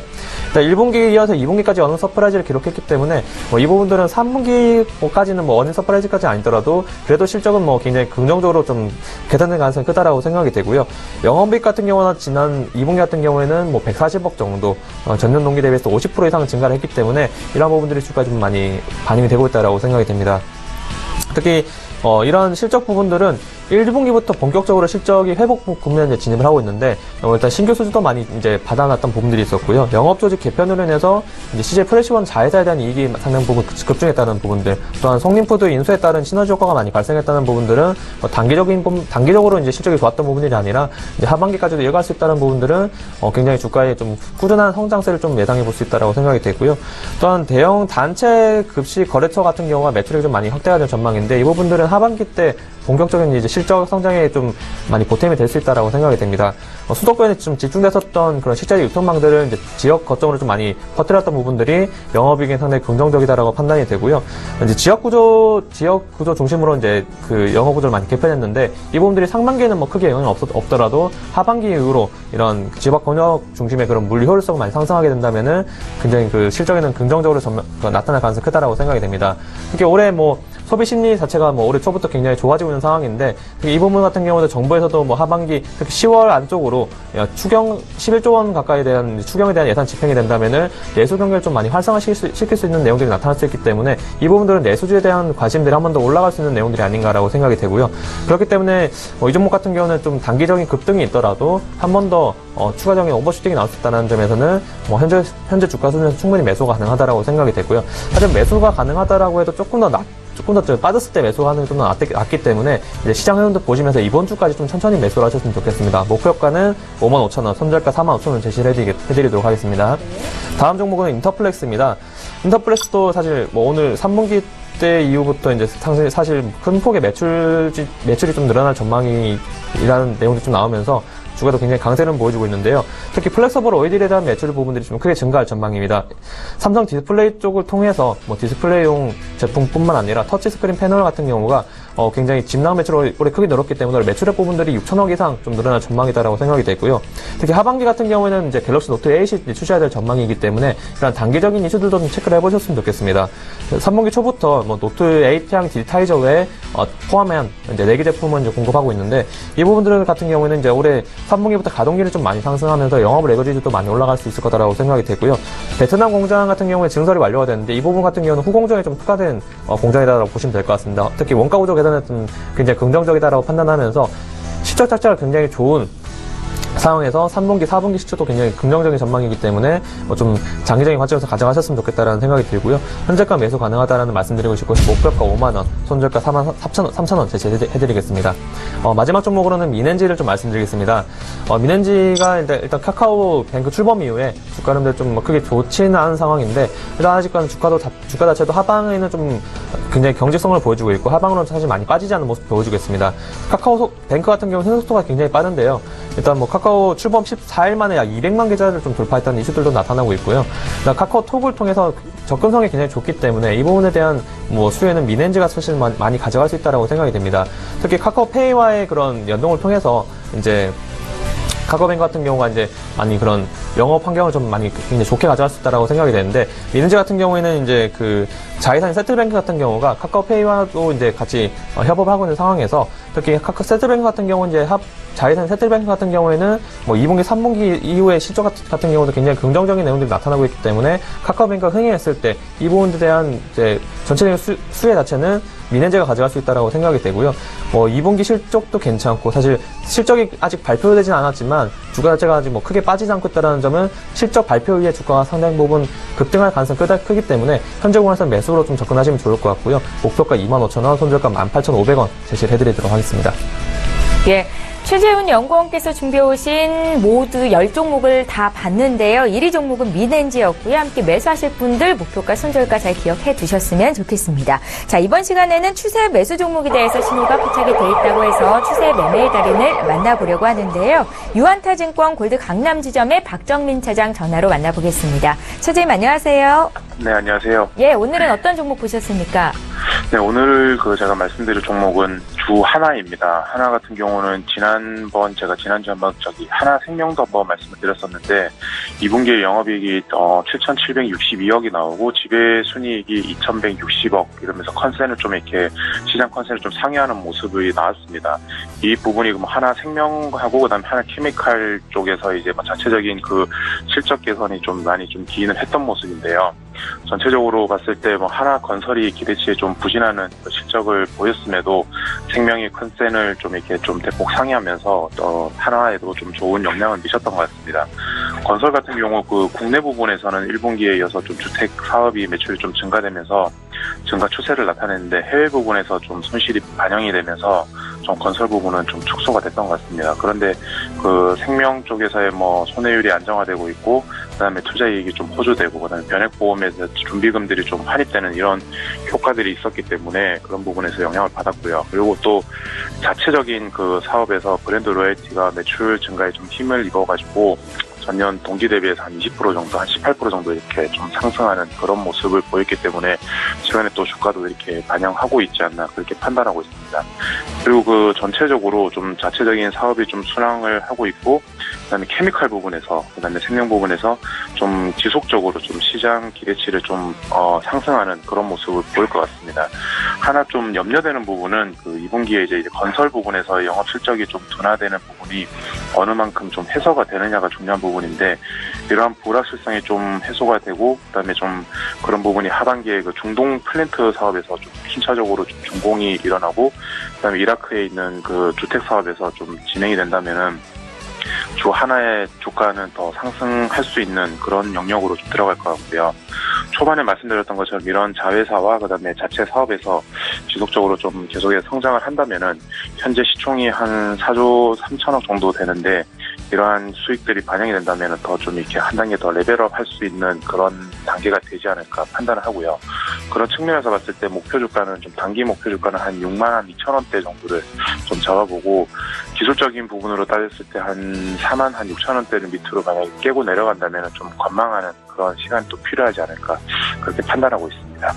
일단 1분기 이어서 2분기까지 어닝 서프라이즈를 기록했기 때문에 이 부분들은 3분기까지는 어닝 서프라이즈까지 아니더라도 그래도 실적은 굉장히 긍정적으로 좀 개선될 가능성이 크다라고 생각이 되고요. 영업이익 같은 경우는 지난 2분기 같은 경우에는 140억 정도 전년 동기 대비해서 50% 이상 증가를 했기 때문에 이런 부분들이 주가에 좀 많이 반영이 되고 있다라고 생각이 됩니다. 특히 이런 실적 부분들은 1분기부터 본격적으로 실적이 회복 국면에 진입을 하고 있는데, 일단 신규 수주도 많이 이제 받아놨던 부분들이 있었고요. 영업 조직 개편으로 인해서 이제 CJ 프레시원 자회사에 대한 이익이 상당 부분 급증했다는 부분들, 또한 성림푸드 인수에 따른 시너지 효과가 많이 발생했다는 부분들은 단기적으로 이제 실적이 좋았던 부분들이 아니라 이제 하반기까지도 이어갈 수 있다는 부분들은 굉장히 주가에 좀 꾸준한 성장세를 좀 예상해 볼 수 있다라고 생각이 되고요. 또한 대형 단체 급식 거래처 같은 경우가 매출이 좀 많이 확대가 될 전망인데, 이 부분들은 하반기 때 본격적인 이제 실적 성장에 좀 많이 보탬이 될 수 있다라고 생각이 됩니다. 수도권에 좀 집중됐었던 그런 식자재 유통망들을 이제 지역 거점으로 좀 많이 퍼뜨렸던 부분들이 영업이익에 상당히 긍정적이다라고 판단이 되고요. 이제 지역 구조 중심으로 이제 영업 구조를 많이 개편했는데, 이 부분들이 상반기에는 크게 영향이 없더라도 하반기 이후로 이런 지역 권역 중심의 그런 물리 효율성을 많이 상승하게 된다면은 굉장히 실적에는 긍정적으로 나타날 가능성이 크다라고 생각이 됩니다. 특히 올해 소비 심리 자체가 올해 초부터 굉장히 좋아지고 있는 상황인데, 이 부분 같은 경우도 정부에서도 하반기 특히 10월 안쪽으로 추경 11조 원 가까이 대한 추경에 대한 예산 집행이 된다면은 내수 경기를 좀 많이 활성화시킬 수 있는 내용들이 나타날 수 있기 때문에 이 부분들은 내수주에 대한 관심들이 한 번 더 올라갈 수 있는 내용들이 아닌가라고 생각이 되고요. 그렇기 때문에 이 종목 같은 경우는 좀 단기적인 급등이 있더라도 한 번 더 추가적인 오버슈팅이 나올 수 있다는 점에서는 현재 주가 수준에서 충분히 매수가 가능하다라고 생각이 되고요. 하지만 매수가 가능하다라고 해도 조금 더 빠졌을 때 매수하는 게 좀 낫기 때문에 이제 시장 흐름도 보시면서 이번 주까지 좀 천천히 매수를 하셨으면 좋겠습니다. 목표가는 55,000원, 손절가 45,000원 제시를 해드리도록 하겠습니다. 다음 종목은 인터플렉스입니다. 인터플렉스도 사실 오늘 3분기 때 이후부터 이제 사실 큰 폭의 매출이 좀 늘어날 전망이라는 내용도 좀 나오면서 주가도 굉장히 강세를 보여주고 있는데요. 특히 플렉서블 오일에 대한 매출 부분들이 좀 크게 증가할 전망입니다. 삼성 디스플레이 쪽을 통해서 디스플레이용 제품뿐만 아니라 터치스크린 패널 같은 경우가 굉장히 집랑 매출이 올해 크게 늘었기 때문에 매출액 부분들이 6천억 이상 좀 늘어날 전망이다라고 생각이 되고요. 특히 하반기 같은 경우에는 이제 갤럭시 노트 8이 출시해야 될 전망이기 때문에 이런 단기적인 이슈들도 좀 체크를 해보셨으면 좋겠습니다. 3분기 초부터 노트 8향 디지타이저 외에 포함한 이제 4개 제품을 이제 공급하고 있는데, 이 부분들 같은 경우에는 이제 올해 3분기부터 가동률이 좀 많이 상승하면서 영업 레버리지도 많이 올라갈 수 있을 거다라고 생각이 되고요. 베트남 공장 같은 경우에 증설이 완료가 됐는데, 이 부분 같은 경우는 후공정에 좀 특화된 공장이다라고 보시면 될 것 같습니다. 특히 원가 구조 개선에 좀 굉장히 긍정적이다라고 판단하면서 실적 자체가 굉장히 좋은 상황에서 3분기, 4분기 실적도 굉장히 긍정적인 전망이기 때문에 좀 장기적인 관점에서 가져가셨으면 좋겠다라는 생각이 들고요. 현재가 매수 가능하다라는 말씀드리고 싶고 목표가 5만원, 손절가 3,000원 제시해드리겠습니다. 마지막 종목으로는 민엔지를 좀 말씀드리겠습니다. 민엔지가 일단 카카오뱅크 출범 이후에 주가 흐름들 좀 크게 좋지는 않은 상황인데 일단 아직까지 주가 자체도 하방에는 좀 굉장히 경직성을 보여주고 있고 하방으로는 사실 많이 빠지지 않는 모습 보여주고 있습니다. 카카오뱅크 같은 경우 회선 속도가 굉장히 빠른데요. 일단 카카오 출범 14일 만에 약 200만 계좌를 좀 돌파했다는 이슈들도 나타나고 있고요. 카카오톡을 통해서 접근성이 굉장히 좋기 때문에 이 부분에 대한 수혜는 민엔지가 사실 많이 가져갈 수 있다라고 생각이 됩니다. 특히 카카오페이와의 그런 연동을 통해서 이제 카카오뱅크 같은 경우가 이제 많이 그런 영업 환경을 좀 많이 굉장히 좋게 가져갈 수 있다라고 생각이 되는데, 민엔지 같은 경우에는 이제 그 자회사인 세트뱅크 같은 경우가 카카오페이와도 이제 같이 협업을 하고 있는 상황에서 특히 세트뱅크 같은 경우는 이제 자회사인 세트뱅크 같은 경우에는 2분기, 3분기 이후에 실적 같은 경우도 굉장히 긍정적인 내용들이 나타나고 있기 때문에 카카오뱅크가 흥행했을 때 이 부분에 대한 이제 전체적인 수혜 자체는 민엔지가 가져갈 수 있다라고 생각이 되고요. 2분기 실적도 괜찮고 사실 실적이 아직 발표되진 않았지만 주가 자체가 아직 크게 빠지지 않고 있다는 점은 실적 발표 이후에 주가가 상당 부분 급등할 가능성이 크기 때문에 현재 구간에서는 매수로 좀 접근하시면 좋을 것 같고요. 목표가 25,000원, 손절가 18,500원 제시를 해드리도록 하겠습니다. 예. 최재훈 연구원께서 준비해오신 모두 10종목을 다 봤는데요. 1위 종목은 민엔지였고요. 함께 매수하실 분들 목표가 손절가 잘 기억해 두셨으면 좋겠습니다. 자, 이번 시간에는 추세 매수 종목에 대해서 신호가 포착이 돼 있다고 해서 추세 매매의 달인을 만나보려고 하는데요. 유한타증권 골드 강남 지점의 박정민 차장 전화로 만나보겠습니다. 차장님 안녕하세요. 네, 안녕하세요. 예, 오늘은 어떤 종목 보셨습니까? 네, 오늘 제가 말씀드릴 종목은 주 하나입니다. 하나 같은 경우는 지난주에 한번 하나생명도 한번 말씀을 드렸었는데 2분기에 영업이익이 7,762억이 나오고 지배순이익이 2,160억 이러면서 컨센을 좀 이렇게 시장 컨센을 좀 상회하는 모습이 나왔습니다. 이 부분이 하나생명하고 그다음에 하나케미칼 쪽에서 이제 자체적인 그 실적 개선이 좀 많이 좀 기인을 했던 모습인데요. 전체적으로 봤을 때 하나건설이 기대치에 좀 부진하는 실적을 보였음에도 생명이 컨센을 좀 이렇게 좀 대폭 상회하면서 하나에도 좀 좋은 영향을 미쳤던 것 같습니다. 건설 같은 경우 그 국내 부분에서는 1분기에 이어서 좀 주택 사업이 매출이 좀 증가되면서 증가 추세를 나타냈는데 해외 부분에서 좀 손실이 반영이 되면서 좀 건설 부분은 좀 축소가 됐던 것 같습니다. 그런데 그 생명 쪽에서의 손해율이 안정화되고 있고 그다음에 투자이익이 좀 호조되고 그다음에 변액보험에서 준비금들이 좀 환입되는 이런 효과들이 있었기 때문에 그런 부분에서 영향을 받았고요. 그리고 또 자체적인 그 사업에서 브랜드 로열티가 매출 증가에 좀 힘을 입어가지고 전년 동기 대비해서 한 20% 정도, 한 18% 정도 이렇게 좀 상승하는 그런 모습을 보였기 때문에 최근에 또 주가도 이렇게 반영하고 있지 않나 그렇게 판단하고 있습니다. 그리고 그 전체적으로 좀 자체적인 사업이 좀 순항을 하고 있고 그다음에 케미칼 부분에서 그다음에 생명 부분에서 좀 지속적으로 좀 시장 기대치를 좀 상승하는 그런 모습을 보일 것 같습니다. 하나 좀 염려되는 부분은 그 2분기에 이제 건설 부분에서 영업 실적이 좀 둔화되는 부분이 어느 만큼 좀 해소가 되느냐가 중요한 부분인데 이러한 불확실성이 좀 해소가 되고 그다음에 좀 그런 부분이 하반기에 그 중동 플랜트 사업에서 좀 순차적으로 좀 준공이 일어나고 그다음에 이라크에 있는 그 주택 사업에서 좀 진행이 된다면은 주 하나의 주가는 더 상승할 수 있는 그런 영역으로 좀 들어갈 것 같고요. 초반에 말씀드렸던 것처럼 이런 자회사와 그다음에 자체 사업에서 지속적으로 좀 계속해서 성장을 한다면은 현재 시총이 한 4조 3천억 정도 되는데 이러한 수익들이 반영이 된다면 더 좀 이렇게 한 단계 더 레벨업 할 수 있는 그런 단계가 되지 않을까 판단을 하고요. 그런 측면에서 봤을 때 목표 주가는 좀 단기 목표 주가는 한 6만 2천원대 정도를 좀 잡아보고 기술적인 부분으로 따졌을 때 한 4만 6천원대를 밑으로 만약에 깨고 내려간다면 좀 관망하는 그런 시간이 또 필요하지 않을까 그렇게 판단하고 있습니다.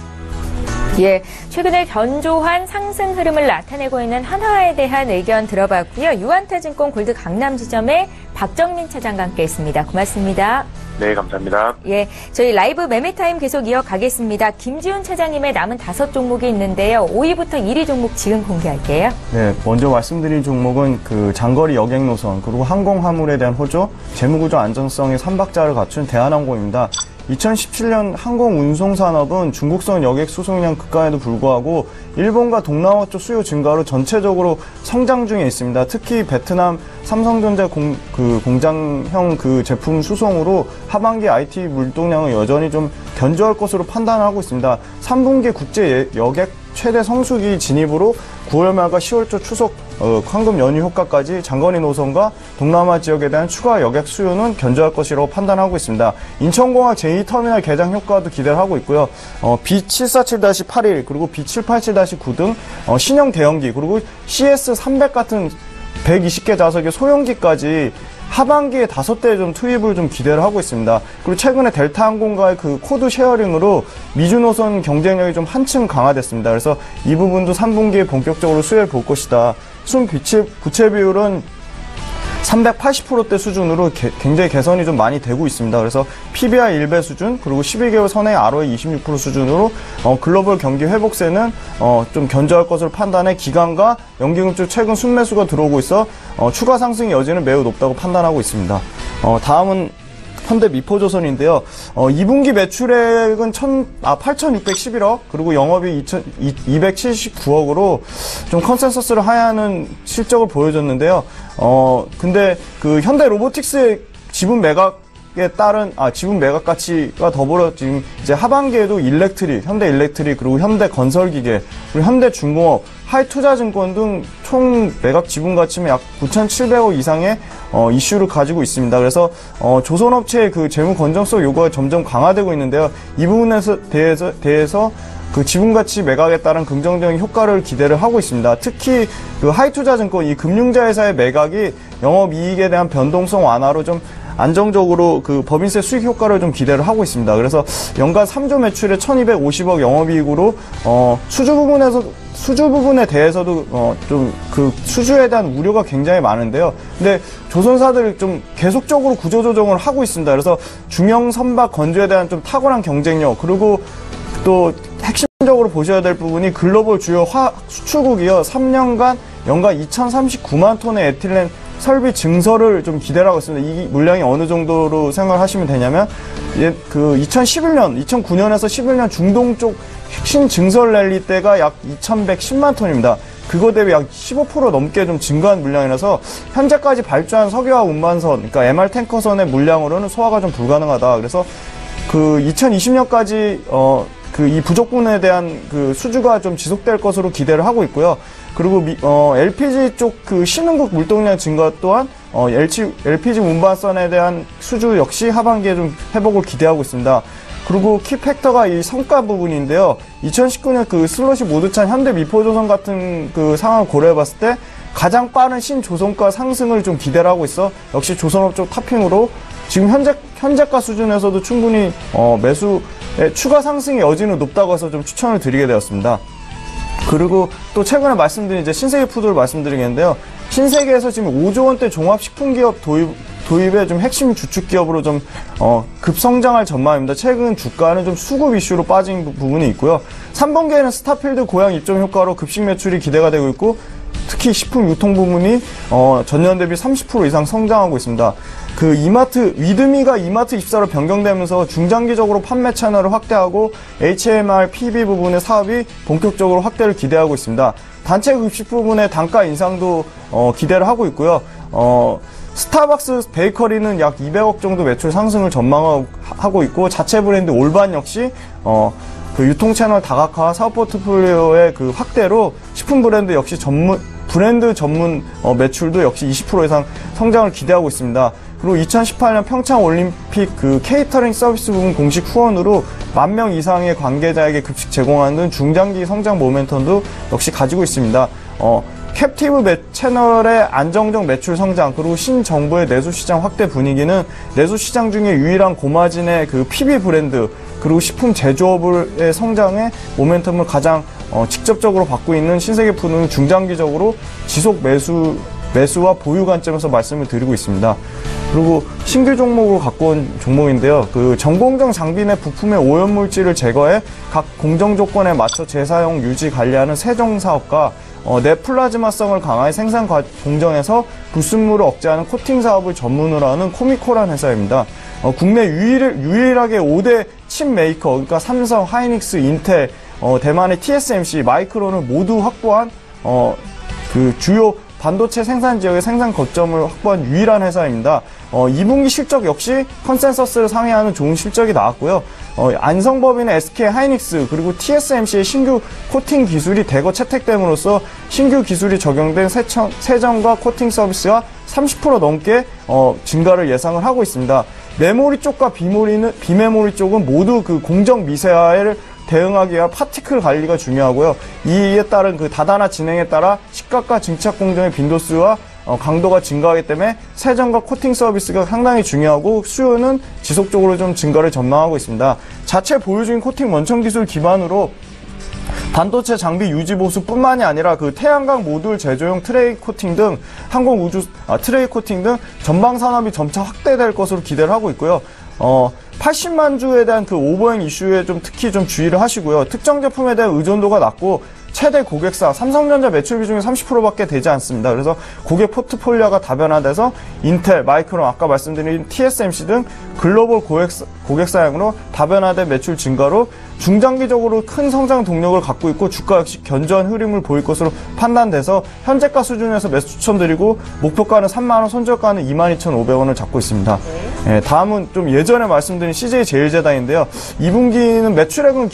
예, 최근에 견조한 상승 흐름을 나타내고 있는 한화에 대한 의견 들어봤고요. 유한타증권 골드 강남 지점의 박정민 차장과 함께했습니다. 고맙습니다. 네, 감사합니다. 예, 저희 라이브 매매타임 계속 이어가겠습니다. 김지훈 차장님의 남은 5종목이 있는데요. 5위부터 1위 종목 지금 공개할게요. 네, 먼저 말씀드린 종목은 그 장거리 여객 노선 그리고 항공 화물에 대한 호조, 재무구조 안정성의 3박자를 갖춘 대한항공입니다. 2017년 항공운송산업은 중국선 여객 수송량 급감에도 불구하고 일본과 동남아 쪽 수요 증가로 전체적으로 성장 중에 있습니다. 특히 베트남 삼성전자 공장형 그 제품 수송으로 하반기 IT 물동량은 여전히 좀 견조할 것으로 판단하고 있습니다. 3분기 국제 여객 최대 성수기 진입으로 9월 말과 10월 초 추석 황금 연휴 효과까지 장거리 노선과 동남아 지역에 대한 추가 여객 수요는 견조할 것이라고 판단하고 있습니다. 인천공항 제2터미널 개장 효과도 기대를 하고 있고요. B747-81 그리고 B787-9 등 신형 대형기 그리고 CS300 같은 120개 좌석의 소형기까지 하반기에 5대 좀 투입을 좀 기대를 하고 있습니다. 그리고 최근에 델타 항공과의 그 코드 쉐어링으로 미주 노선 경쟁력이 좀 한층 강화됐습니다. 그래서 이 부분도 3분기에 본격적으로 수혜를 볼 것이다. 순 부채 비율은 380%대 수준으로 굉장히 개선이 좀 많이 되고 있습니다. 그래서 PBR 1배 수준 그리고 12개월 선의 ROE 26% 수준으로 글로벌 경기 회복세는 좀 견조할 것으로 판단해 기관과 연기금 쪽 최근 순매수가 들어오고 있어 추가 상승의 여지는 매우 높다고 판단하고 있습니다. 다음은 현대 미포조선인데요. 2분기 매출액은 8,611억 그리고 영업이 279억으로 좀 컨센서스를 하야하는 실적을 보여줬는데요. 근데 그 현대 로보틱스의 지분 매각에 따른 지분 매각 가치가 더불어 지금 이제 하반기에도 현대 일렉트릭 그리고 현대 건설기계 그리고 현대 중공업 하이투자증권 등 총 매각 지분 가치는 약 9,700억 이상의 이슈를 가지고 있습니다. 그래서 조선업체의 그 재무 건전성 요구가 점점 강화되고 있는데요. 이 부분에 대해서 그 지분 가치 매각에 따른 긍정적인 효과를 기대를 하고 있습니다. 특히 그 하이투자증권 이 금융자회사의 매각이 영업이익에 대한 변동성 완화로 좀 안정적으로 그 법인세 수익 효과를 좀 기대를 하고 있습니다. 그래서 연간 3조 매출에 1,250억 영업이익으로 수주 부분에 대해서도 좀 그 수주에 대한 우려가 굉장히 많은데요. 근데 조선사들이 좀 계속적으로 구조조정을 하고 있습니다. 그래서 중형 선박 건조에 대한 좀 탁월한 경쟁력 그리고 또 핵심적으로 보셔야 될 부분이 글로벌 주요 수출국이요 3년간 연간 2,039만 톤의 에틸렌 설비 증설을 좀 기대를 하고 있습니다. 이 물량이 어느 정도로 생각을 하시면 되냐면, 그 2009년에서 11년 중동 쪽 핵심 증설 랠리 때가 약 2,110만 톤입니다. 그거 대비 약 15% 넘게 좀 증가한 물량이라서 현재까지 발주한 석유화 운반선, 그러니까 MR 탱커선의 물량으로는 소화가 좀 불가능하다. 그래서 그 2020년까지 이 부족분에 대한 그 수주가 좀 지속될 것으로 기대를 하고 있고요. 그리고 LPG 쪽 그 신흥국 물동량 증가 또한 LPG 운반선에 대한 수주 역시 하반기에 좀 회복을 기대하고 있습니다. 그리고 키 팩터가 이 성과 부분인데요. 2019년 그 슬롯이 모두 찬 현대 미포조선 같은 그 상황을 고려해봤을 때 가장 빠른 신조선가 상승을 좀 기대를 하고 있어 역시 조선업 쪽 탑핑으로 지금 현재가 수준에서도 충분히 매수의 추가 상승의 여지는 높다고 해서 좀 추천을 드리게 되었습니다. 그리고 또 최근에 말씀드린 이제 신세계 푸드를 말씀드리겠는데요. 신세계에서 지금 5조 원대 종합식품기업 도입의 좀 핵심 주축 기업으로 좀 급성장할 전망입니다. 최근 주가는 좀 수급 이슈로 빠진 부분이 있고요. 3분기에는 스타필드 고향 입점 효과로 급식 매출이 기대가 되고 있고 특히 식품 유통 부문이 전년 대비 30% 이상 성장하고 있습니다. 그 위드미가 이마트24로 변경되면서 중장기적으로 판매 채널을 확대하고 HMR, PB 부분의 사업이 본격적으로 확대를 기대하고 있습니다. 단체 급식 부분의 단가 인상도 기대를 하고 있고요. 스타벅스 베이커리는 약 200억 정도 매출 상승을 전망하고 있고 자체 브랜드 올반 역시 그 유통 채널 다각화 사업 포트폴리오의 그 확대로 식품 브랜드 역시 브랜드 전문 매출도 역시 20% 이상 성장을 기대하고 있습니다. 그리고 2018년 평창 올림픽 그 케이터링 서비스 부분 공식 후원으로 10,000명 이상의 관계자에게 급식 제공하는 등 중장기 성장 모멘텀도 역시 가지고 있습니다. 캡티브 채널의 안정적 매출 성장 그리고 신정부의 내수시장 확대 분위기는 내수시장 중에 유일한 고마진의 그 PB 브랜드 그리고 식품 제조업의 성장에 모멘텀을 가장 직접적으로 받고 있는 신세계푸드는 중장기적으로 지속 매수와 보유 관점에서 말씀을 드리고 있습니다. 그리고 신규 종목으로 갖고 온 종목인데요. 그 전공정 장비 내 부품의 오염물질을 제거해 각 공정 조건에 맞춰 재사용 유지 관리하는 세정 사업과 내플라즈마성을 강화해 생산 공정에서 불순물을 억제하는 코팅 사업을 전문으로 하는 코미코란 회사입니다. 국내 유일하게 5대 칩 메이커, 그러니까 삼성, 하이닉스, 인텔, 대만의 TSMC, 마이크론을 모두 확보한 그 주요 반도체 생산 지역의 생산 거점을 확보한 유일한 회사입니다. 2분기 실적 역시 컨센서스를 상회하는 좋은 실적이 나왔고요. 안성법인의 SK 하이닉스 그리고 TSMC의 신규 코팅 기술이 대거 채택됨으로써 신규 기술이 적용된 세정과 코팅 서비스가 30% 넘게 증가를 예상을 하고 있습니다. 메모리 쪽과 비메모리 쪽은 모두 그 공정 미세화를 대응하기 위한 파티클 관리가 중요하고요. 이에 따른 그 다단화 진행에 따라 시각과 증착 공정의 빈도수와 강도가 증가하기 때문에 세정과 코팅 서비스가 상당히 중요하고 수요는 지속적으로 좀 증가를 전망하고 있습니다. 자체 보유 중인 코팅 원천 기술 기반으로 반도체 장비 유지 보수뿐만이 아니라 그 태양광 모듈 제조용 트레이 코팅 등 항공 우주 트레이 코팅 등 전방 산업이 점차 확대될 것으로 기대를 하고 있고요. 80만 주에 대한 그 오버행 이슈에 좀 특히 좀 주의를 하시고요. 특정 제품에 대한 의존도가 낮고 최대 고객사 삼성전자 매출 비중이 30%밖에 되지 않습니다. 그래서 고객 포트폴리오가 다변화돼서 인텔, 마이크론, 아까 말씀드린 TSMC 등 글로벌 고객사양으로 다변화된 매출 증가로 중장기적으로 큰 성장 동력을 갖고 있고 주가 역시 견조한 흐름을 보일 것으로 판단돼서 현재가 수준에서 매수 추천드리고 목표가는 3만원, 손절가는 22,500원을 잡고 있습니다. 네, 다음은 좀 예전에 말씀드린 CJ제일제당인데요. 2분기는 매출액은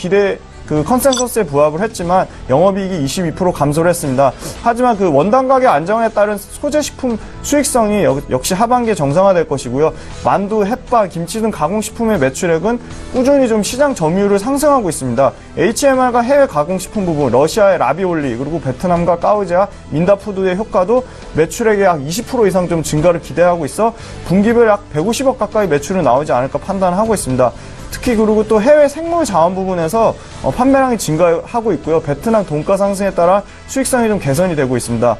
그 컨센서스에 부합을 했지만 영업이익이 22% 감소를 했습니다. 하지만 그 원당 가격 안정에 따른 소재식품 수익성이 역시 하반기에 정상화될 것이고요. 만두, 햇반, 김치 등 가공식품의 매출액은 꾸준히 좀 시장 점유율을 상승하고 있습니다. HMR과 해외 가공식품 부분, 러시아의 라비올리, 그리고 베트남과 까우제와 민다푸드의 효과도 매출액의 약 20% 이상 좀 증가를 기대하고 있어 분기별 약 150억 가까이 매출은 나오지 않을까 판단하고 있습니다. 특히 그리고 또 해외 생물 자원 부분에서 판매량이 증가하고 있고요. 베트남 돈가 상승에 따라 수익성이 좀 개선이 되고 있습니다.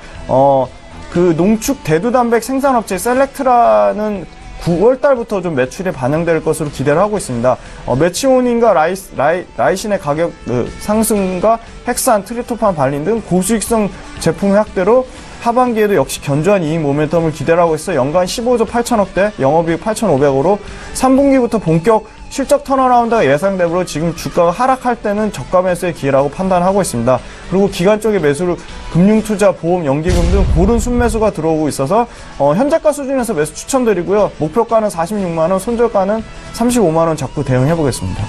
그 농축 대두단백 생산업체 셀렉트라는 9월 달부터 좀 매출이 반영될 것으로 기대를 하고 있습니다. 메치오닌과 라이신의 가격 상승과 헥산, 트리토판, 발린 등 고수익성 제품의 확대로 하반기에도 역시 견조한 이익 모멘텀을 기대를 하고 있어 연간 15조 8천억대, 영업이익 8,500으로 3분기부터 본격 실적 턴어라운드가 예상되므로 지금 주가가 하락할 때는 저가 매수의 기회라고 판단하고 있습니다. 그리고 기관 쪽의 매수를 금융투자, 보험, 연기금 등 고른 순매수가 들어오고 있어서 현재가 수준에서 매수 추천드리고요. 목표가는 46만원, 손절가는 35만원 잡고 대응해보겠습니다.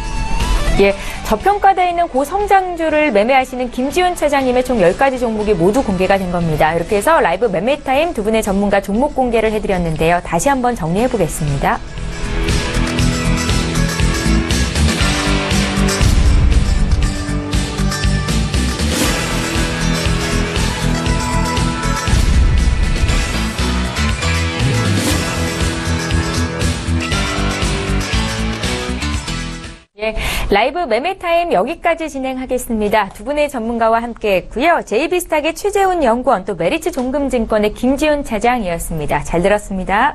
예, 저평가되어 있는 고성장주를 매매하시는 김지훈 차장님의 총 10가지 종목이 모두 공개가 된 겁니다. 이렇게 해서 라이브 매매타임 두 분의 전문가 종목 공개를 해드렸는데요. 다시 한번 정리해보겠습니다. 예, 라이브 매매타임 여기까지 진행하겠습니다. 두 분의 전문가와 함께했고요. JB스탁의 최재훈 연구원, 또 메리츠 종금증권의 김지훈 차장이었습니다. 잘 들었습니다.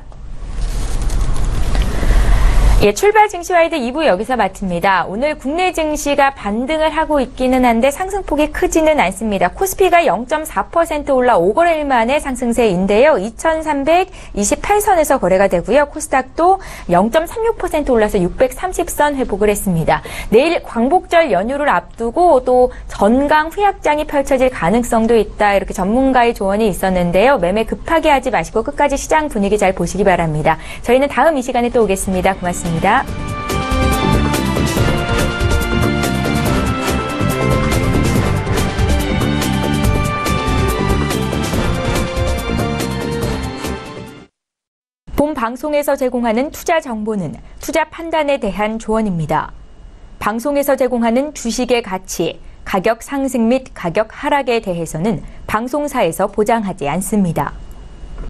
예, 출발 증시와이드 2부 여기서 마칩니다. 오늘 국내 증시가 반등을 하고 있기는 한데 상승폭이 크지는 않습니다. 코스피가 0.4% 올라 5거래일 만에 상승세인데요. 2328선에서 거래가 되고요. 코스닥도 0.36% 올라서 630선 회복을 했습니다. 내일 광복절 연휴를 앞두고 또 전강 후약장이 펼쳐질 가능성도 있다. 이렇게 전문가의 조언이 있었는데요. 매매 급하게 하지 마시고 끝까지 시장 분위기 잘 보시기 바랍니다. 저희는 다음 이 시간에 또 오겠습니다. 고맙습니다. 본 방송에서 제공하는 투자 정보는 투자 판단에 대한 조언입니다. 방송에서 제공하는 주식의 가치, 가격 상승 및 가격 하락에 대해서는 방송사에서 보장하지 않습니다.